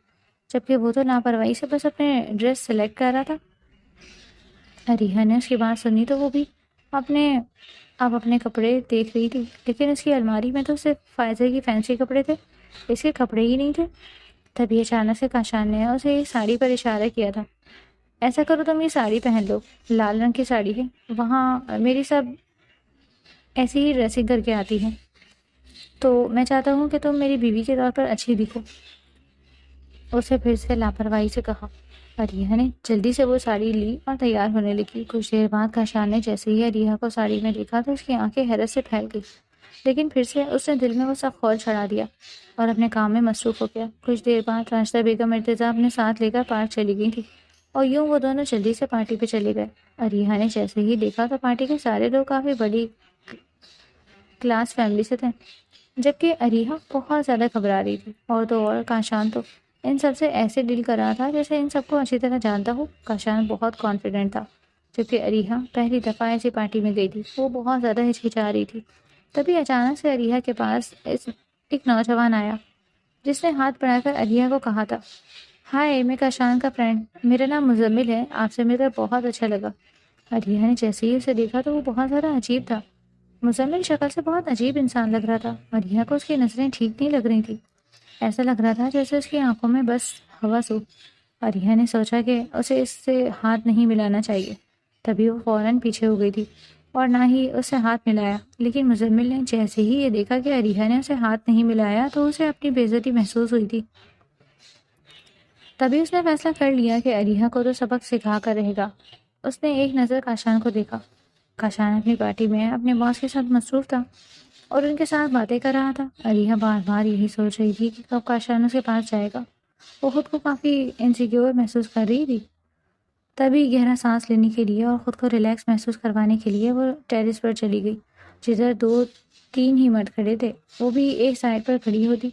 جبکہ وہ تو لاپرواہی سے بس اپنے ڈریس سلیکٹ کر رہا تھا۔ اریہا نے اس کی بات سنی تو وہ بھی اپنے کپڑے دیکھ رہی تھی، لیکن اس کی الماری میں تو صرف فائزہ کی فینسی کپڑے تھے، اس کے کپڑے ہی نہیں تھے۔ تبھی اچانک سے کاشان نے اسے ایک ساڑی پر اشارہ کیا تھا۔ ایسا کرو تم یہ ساڑی پہن لو، لال رنگ کی ساڑی ہے، وہاں میری سب ایسی ہی ڈریسنگ کر کے آتی ہے، تو میں چاہتا ہوں کہ تم میری بیوی کے طور پر اچھی دکھو۔ اسے پھر سے لاپرواہی سے کہا۔ عریہ نے جلدی سے وہ ساڑی لی اور تیار ہونے لگی۔ کچھ دیر بعد کاشان نے جیسے ہی عریہ کو ساڑی میں دیکھا تو اس کی آنکھیں حیرت سے پھیل گئی، لیکن پھر سے اس نے دل میں وہ سب خول چڑھا دیا اور اپنے کام میں مصروف ہو گیا۔ کچھ دیر بعد راشدہ بیگم ارتضیٰ اپنے ساتھ لے کر پارک چلی گئی تھی اور یوں وہ دونوں جلدی سے پارٹی پہ چلے گئے۔ عریہ نے جیسے ہی دیکھا تو پارٹی کے سارے لوگ کافی بڑی کلاس فیملی سے تھے، جبکہ عریہ بہت زیادہ گھبرا رہی تھی، اور تو اور کاشان تو ان سب سے ایسے ڈیل کر رہا تھا جیسے ان سب کو اچھی طرح جانتا ہو۔ کاشان بہت کانفیڈنٹ تھا، جبکہ عریہ پہلی دفعہ ایسی پارٹی میں گئی تھی، وہ بہت زیادہ ہچکچا رہی تھی۔ تبھی اچانک سے عریہ کے پاس ایک نوجوان آیا جس نے ہاتھ بڑھا کر عریہ کو کہا تھا، ہائے، میں کاشان کا فرینڈ، میرا نام مزمل ہے، آپ سے مل کر بہت اچھا لگا۔ عریہ نے جیسے ہی اسے دیکھا تو وہ بہت زیادہ عجیب تھا۔ مزمل شکل سے بہت عجیب انسان لگ رہا تھا۔ عریہ کو اس کی نظریں ٹھیک نہیں لگ رہی تھی، ایسا لگ رہا تھا جیسے اس کی آنکھوں میں بس ہوس ہو۔ عریہ نے سوچا کہ اسے اس سے ہاتھ نہیں ملانا چاہیے، تبھی وہ فوراً پیچھے ہو گئی تھی اور نہ ہی اس سے ہاتھ ملایا۔ لیکن مزمل نے جیسے ہی یہ دیکھا کہ عریہ نے اسے ہاتھ نہیں ملایا تو اسے اپنی بے عزتی محسوس ہوئی تھی۔ تبھی اس نے فیصلہ کر لیا کہ عریہ کو تو سبق سکھا کر رہے گا۔ اس نے ایک نظر کاشان کو دیکھا۔ کاشان اپنی پارٹی میں اپنے باس کے ساتھ مصروف تھا اور ان کے ساتھ باتیں کر رہا تھا۔ عریہ بار بار یہی سوچ رہی تھی کہ کب کاشان اس کے پاس جائے گا۔ وہ خود کو کافی انسیکیور محسوس کر رہی تھی۔ تبھی گہرا سانس لینے کے لیے اور خود کو ریلیکس محسوس کروانے کے لیے وہ ٹیرس پر چلی گئی، جدھر 2-3 ہی مرد کھڑے تھے، وہ بھی ایک سائڈ پر کھڑی ہوتی۔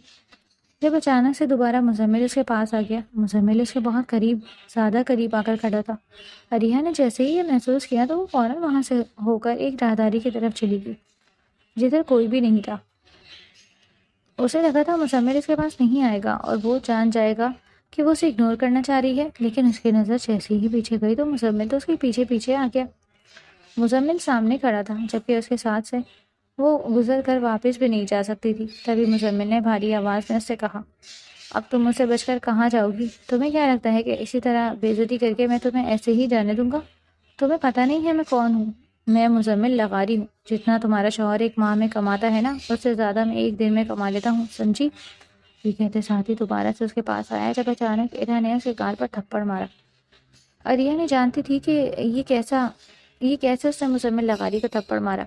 جب اچانک سے دوبارہ مزمل اس کے پاس آ گیا، مزمل اس کے بہت قریب، زیادہ قریب آ کر کھڑا تھا۔ عریہ نے جیسے ہی یہ محسوس کیا تو وہ فوراً وہاں سے ہو کر ایک راہداری کی طرف چلی گئی جدھر کوئی بھی نہیں تھا۔ اسے لگا تھا مزمل اس کے پاس نہیں آئے گا اور وہ جان جائے گا کہ وہ اسے اگنور کرنا چاہ رہی ہے، لیکن اس کی نظر جیسے ہی پیچھے گئی تو مزمل تو اس کے پیچھے پیچھے آ گیا۔ مزمل سامنے کھڑا تھا، جبکہ اس کے ساتھ سے وہ گزر کر واپس بھی نہیں جا سکتی تھی۔ تبھی مزمل نے بھاری آواز میں اس سے کہا، اب تم مجھ سے بچ کر کہاں جاؤ گی؟ تمہیں کیا لگتا ہے کہ اسی طرح بے عزتی کر کے میں تمہیں ایسے ہی جانے دوں گا؟ تمہیں پتہ نہیں ہے میں کون ہوں؟ میں مزمل لغاری ہوں۔ جتنا تمہارا شوہر ایک ماہ میں کماتا ہے نا، اس سے زیادہ میں ایک دن میں کما لیتا ہوں، سمجھی؟ یہ کہتے ساتھ ہی دوبارہ سے اس کے پاس آیا، جب اچانک ارا نے اس کے گال پر تھپڑ مارا۔ عریہ نے جانتی تھی کہ یہ کیسے اس نے مزمل لغاری کو تھپڑ مارا،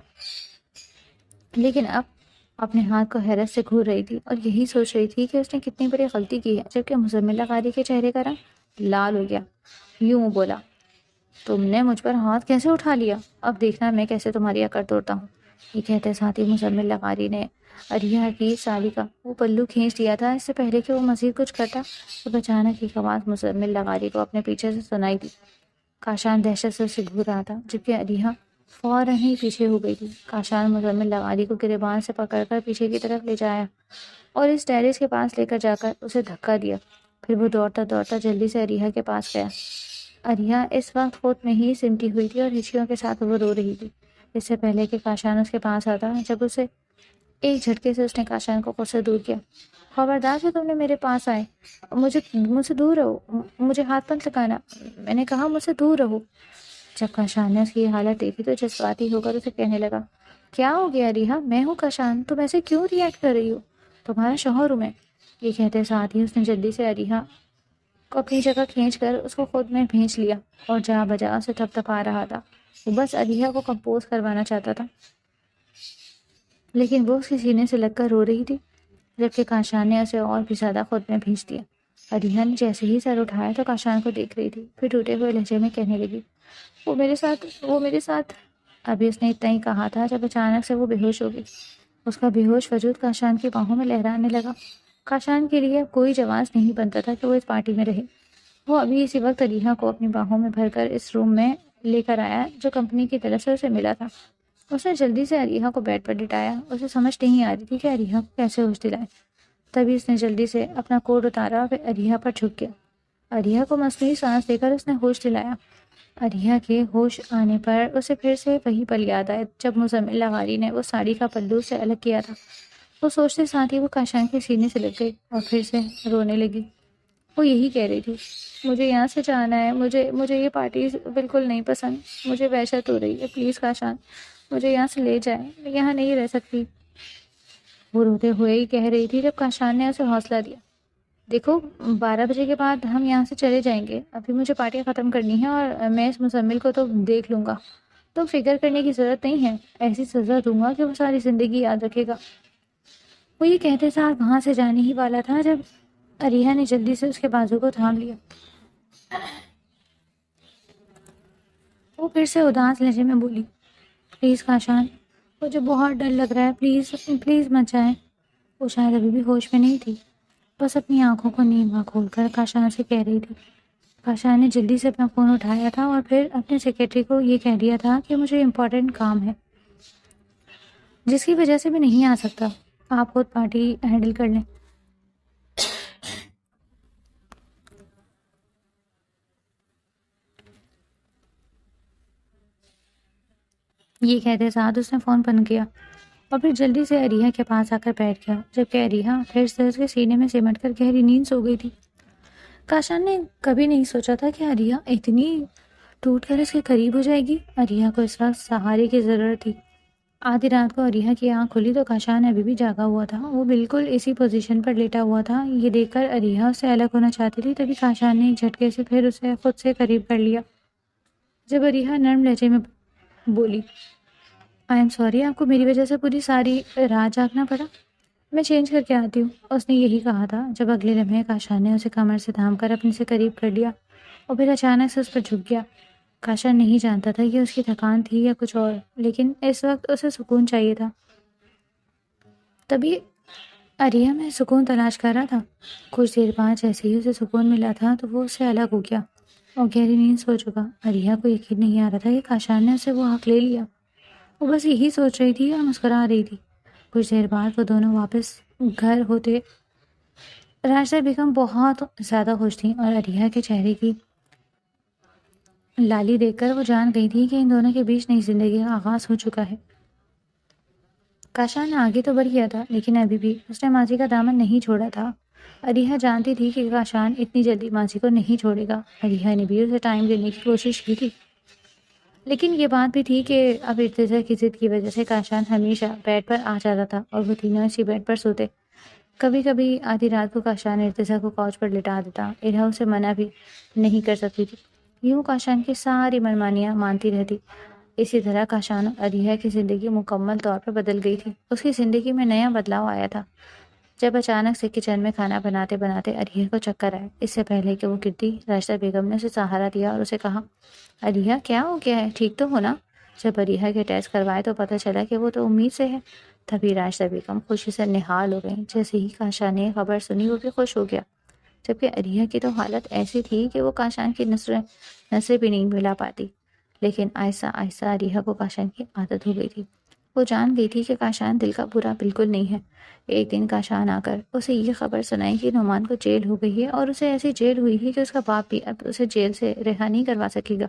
لیکن اب اپنے ہاتھ کو حیرت سے گھور رہی تھی اور یہی سوچ رہی تھی کہ اس نے کتنی بڑی غلطی کی ہے، جبکہ مزمل لغاری کے چہرے کا رنگ لال ہو گیا۔ یوں بولا، تم نے مجھ پر ہاتھ کیسے اٹھا لیا؟ اب دیکھنا میں کیسے تمہاری اکڑ توڑتا ہوں۔ یہ کہتے ساتھ ہی مزمل لغاری نے عریہ کی ساڑی کا وہ پلو کھینچ لیا تھا۔ اس سے پہلے کہ وہ مزید کچھ کرتا، تو اچانک ایک آواز مزمل لغاری کو اپنے پیچھے سے سنائی دی۔ کاشان دہشت سے اسے گھور رہا تھا، جبکہ عریہ فوراً ہی پیچھے ہو گئی تھی۔ کاشان مزمل لغاری کو گریبان سے پکڑ کر پیچھے کی طرف لے جایا اور اس ٹیرس کے پاس لے کر جا کر اسے دھکا دیا۔ پھر وہ دوڑتا دوڑتا جلدی سے عریہ کے پاس گیا۔ عریہ اس وقت خود میں ہی سمٹی ہوئی تھی اور ہچکیوں کے ساتھ وہ رو رہی تھی۔ اس سے پہلے کہ کاشان اس کے پاس آتا، جب اسے ایک جھٹکے سے اس نے کاشان کو خود سے دور کیا۔ خبردار کہ تم نے میرے پاس آئے، مجھ سے دور رہو، مجھے ہاتھ مت لگانا، میں نے کہا مجھ سے دور رہو۔ جب کاشان نے اس کی حالت دیکھی تو جذباتی ہو کر اسے کہنے لگا، کیا ہو گیا عریہ؟ میں ہوں کاشان، تم ایسے کیوں ریئیکٹ کر رہی ہو؟ تمہارا شوہر ہوں میں۔ یہ کہتے ساتھ ہی اس نے جلدی سے عریہ کو اپنی جگہ کھینچ کر اس کو خود میں بھینچ لیا اور جا بجا اسے تھپ تھپا رہا تھا۔ وہ بس عریہ کو کمپوز کروانا چاہتا تھا، لیکن وہ اس کے سینے سے لگ کر رو رہی تھی، جبکہ کاشان نے اسے اور بھی زیادہ خود میں بھینچ دیا۔ عریہ نے جیسے ہی سر اٹھایا تو کاشان کو دیکھ رہی تھی، پھر ٹوٹے ہوئے لہجے میں کہنے لگی، وہ میرے ساتھ۔ ابھی اس نے اتنا ہی کہا تھا جب اچانک سے وہ بے ہوش ہو گئی۔ اس کا بے ہوش وجود کاشان کی باہوں میں لہرانے لگا۔ کاشان کے لیے اب کوئی جواز نہیں بنتا تھا کہ وہ اس پارٹی میں رہے۔ وہ ابھی اسی وقت عریہ کو اپنی باہوں میں بھر کر اس روم میں لے کر آیا جو کمپنی کی طرف سے اسے ملا تھا۔ اس نے جلدی سے عریہ کو بیڈ پر لٹایا۔ اسے سمجھ نہیں آ رہی تھی کہ عریہ کو کیسے ہوش دلائے۔ تبھی اس نے جلدی سے اپنا کوٹ اتارا اور پھر عریہ پر جھک گیا۔ عریہ کو مصنوعی سانس دے کر اس نے ہوش دلایا۔ عریہ کے ہوش آنے پر اسے پھر سے وہی پل یاد آئے جب مزمل لغاری نے وہ ساڑی کا پلو سے الگ کیا تھا۔ وہ سوچتے ساتھ ہی وہ کاشان کے سینے سے لگ گئی اور پھر سے رونے لگی۔ وہ یہی کہہ رہی تھی، مجھے یہاں سے جانا ہے، مجھے یہ پارٹی بالکل نہیں پسند، مجھے وحشت ہو رہی ہے، پلیز کاشان مجھے یہاں سے لے جائیں، میں یہاں نہیں رہ سکتی۔ وہ روتے ہوئے ہی کہہ رہی تھی جب کاشان نے اسے حوصلہ دیا، دیکھو 12 بجے کے بعد ہم یہاں سے چلے جائیں گے، ابھی مجھے پارٹیاں ختم کرنی ہے اور میں اس مزمل کو تو دیکھ لوں گا، تو فکر کرنے کی ضرورت نہیں ہے، ایسی سزا دوں گا کہ وہ ساری زندگی یاد رکھے گا۔ وہ یہ کہتے ساتھ وہاں سے جانے ہی والا تھا جب اریحا نے جلدی سے اس کے بازو کو تھام لیا۔ وہ پھر سے اداس لہجے میں بولی، پلیز کاشان مجھے بہت ڈر لگ رہا ہے، پلیز پلیز مت جائیں۔ وہ شاید ابھی بھی ہوش میں نہیں تھی، بس اپنی آنکھوں کو نیما کھول کر کاشان سے کہہ رہی تھی۔ کاشان نے جلدی سے اپنا فون اٹھایا تھا اور پھر اپنے سیکرٹری کو یہ کہہ دیا تھا کہ مجھے امپورٹنٹ کام ہے جس کی وجہ سے میں نہیں آ سکتا، آپ خود پارٹی ہینڈل کر لیں۔ یہ کہتے ساتھ اس نے فون بند کیا اور پھر جلدی سے اریحا کے پاس آ کر بیٹھ گیا، جبکہ اریحا پھر سے اس کے سینے میں سمٹ کر گہری نیند سو گئی تھی۔ کاشان نے کبھی نہیں سوچا تھا کہ اریحا اتنی ٹوٹ کر اس کے قریب ہو جائے گی۔ اریحا کو اس وقت سہارے کی ضرورت تھی۔ آدھی رات کو اریحا کی آنکھ کھلی تو کاشان ابھی بھی جاگا ہوا تھا، وہ بالکل اسی پوزیشن پر لیٹا ہوا تھا۔ یہ دیکھ کر اریحا اس سے الگ ہونا چاہتی تھی، تبھی کاشان نے ایک جھٹکے سے پھر اسے خود سے قریب کر لیا۔ جب اریحا نرم لہجے میں بولی، آئی ایم سوری، آپ کو میری وجہ سے پوری ساری رات جاگنا پڑا، میں چینج کر کے آتی ہوں۔ اس نے یہی کہا تھا جب اگلے لمحے کاشان نے اسے کمر سے تھام کر اپنے سے قریب کر لیا اور پھر اچانک سے اس پر جھک گیا۔ کاشان نہیں جانتا تھا کہ اس کی تھکان تھی یا کچھ اور، لیکن اس وقت اسے سکون چاہیے تھا۔ تبھی اریحا میں سکون تلاش کر رہا تھا۔ کچھ دیر بعد جیسے ہی اسے سکون ملا تھا تو وہ اس سے الگ ہو گیا اور گہری نیند سو چکا۔ اریحا کو یقین نہیں آ رہا تھا کہ کاشان نے اسے وہ حق لے لیا۔ وہ بس یہی سوچ رہی تھی اور مسکرا رہی تھی۔ کچھ دیر بعد وہ دونوں واپس گھر ہوتے۔ راشدہ بیگم بہت زیادہ خوش تھیں اور اریحا کے چہرے کی لالی دیکھ کر وہ جان گئی تھی کہ ان دونوں کے بیچ نئی زندگی کا آغاز ہو چکا ہے۔ کاشان نے آگے تو بڑھ گیا تھا، لیکن ابھی بھی اس نے ماضی کا دامن نہیں چھوڑا تھا۔ اریحا جانتی تھی کہ کاشان اتنی جلدی ماضی کو نہیں چھوڑے گا۔ اریحا نے بھی اسے ٹائم دینے کی کوشش کی تھی، لیکن یہ بات بھی تھی کہ اب ارتضیٰ کی ضد کی وجہ سے کاشان ہمیشہ بیڈ پر آ جاتا تھا اور وہ تینوں اسی بیڈ پر سوتے۔ کبھی کبھی آدھی رات کو کاشان ارتضیٰ کو couch پر لٹا دیتا، ارہا اسے منع بھی نہیں کر سکتی تھی۔ یوں کاشان کی ساری منمانیاں مانتی رہتی۔ اسی طرح کاشان اور اریحا کی زندگی مکمل طور پر بدل گئی تھی۔ اس کی زندگی میں نیا بدلاؤ آیا تھا جب اچانک سے کچن میں کھانا بناتے بناتے اریحا کو چکر آئے۔ اس سے پہلے کہ وہ گرتی، راشدہ بیگم نے اسے سہارا دیا اور اسے کہا، اریحا کیا ہو گیا ہے، ٹھیک تو ہو نا؟ جب اریحا کے ٹیسٹ کروائے تو پتہ چلا کہ وہ تو امید سے ہے۔ تبھی راشدہ بیگم خوشی سے نہال ہو گئیں۔ جیسے ہی کاشان نے خبر سنی وہ بھی خوش ہو گیا، جبکہ اریحا کی تو حالت ایسی تھی کہ وہ کاشان کی نظریں بھی نہیں ملا پاتی۔ لیکن آہستہ آہستہ اریحا کو کاشان کی عادت ہو گئی تھی۔ وہ جان گئی تھی کہ کاشان دل کا برا بالکل نہیں ہے۔ ایک دن کاشان آ کر اسے یہ خبر سنائی کہ نعمان کو جیل ہو گئی ہے اور اسے ایسی جیل ہوئی ہے کہ اس کا باپ بھی اب اسے جیل سے رہا نہیں کروا سکے گا۔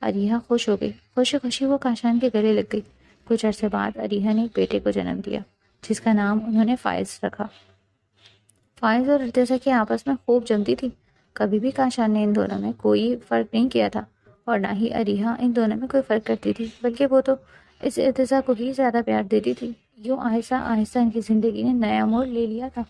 اریحا خوش ہو گئی، خوشی خوشی وہ کاشان کے گلے لگ گئی۔ کچھ عرصے بعد اریحا نے ایک بیٹے کو جنم دیا جس کا نام انہوں نے فائز رکھا۔ فائز اور ارتضیٰ کی آپس میں خوب جمتی تھی۔ کبھی بھی کاشان نے ان دونوں میں کوئی فرق نہیں کیا تھا اور نہ ہی اریحا ان دونوں میں کوئی فرق کرتی تھی، بلکہ وہ تو اس ارتضیٰ کو ہی زیادہ پیار دیتی تھی۔ یوں آہستہ آہستہ ان کی زندگی نے نیا موڑ لے لیا تھا۔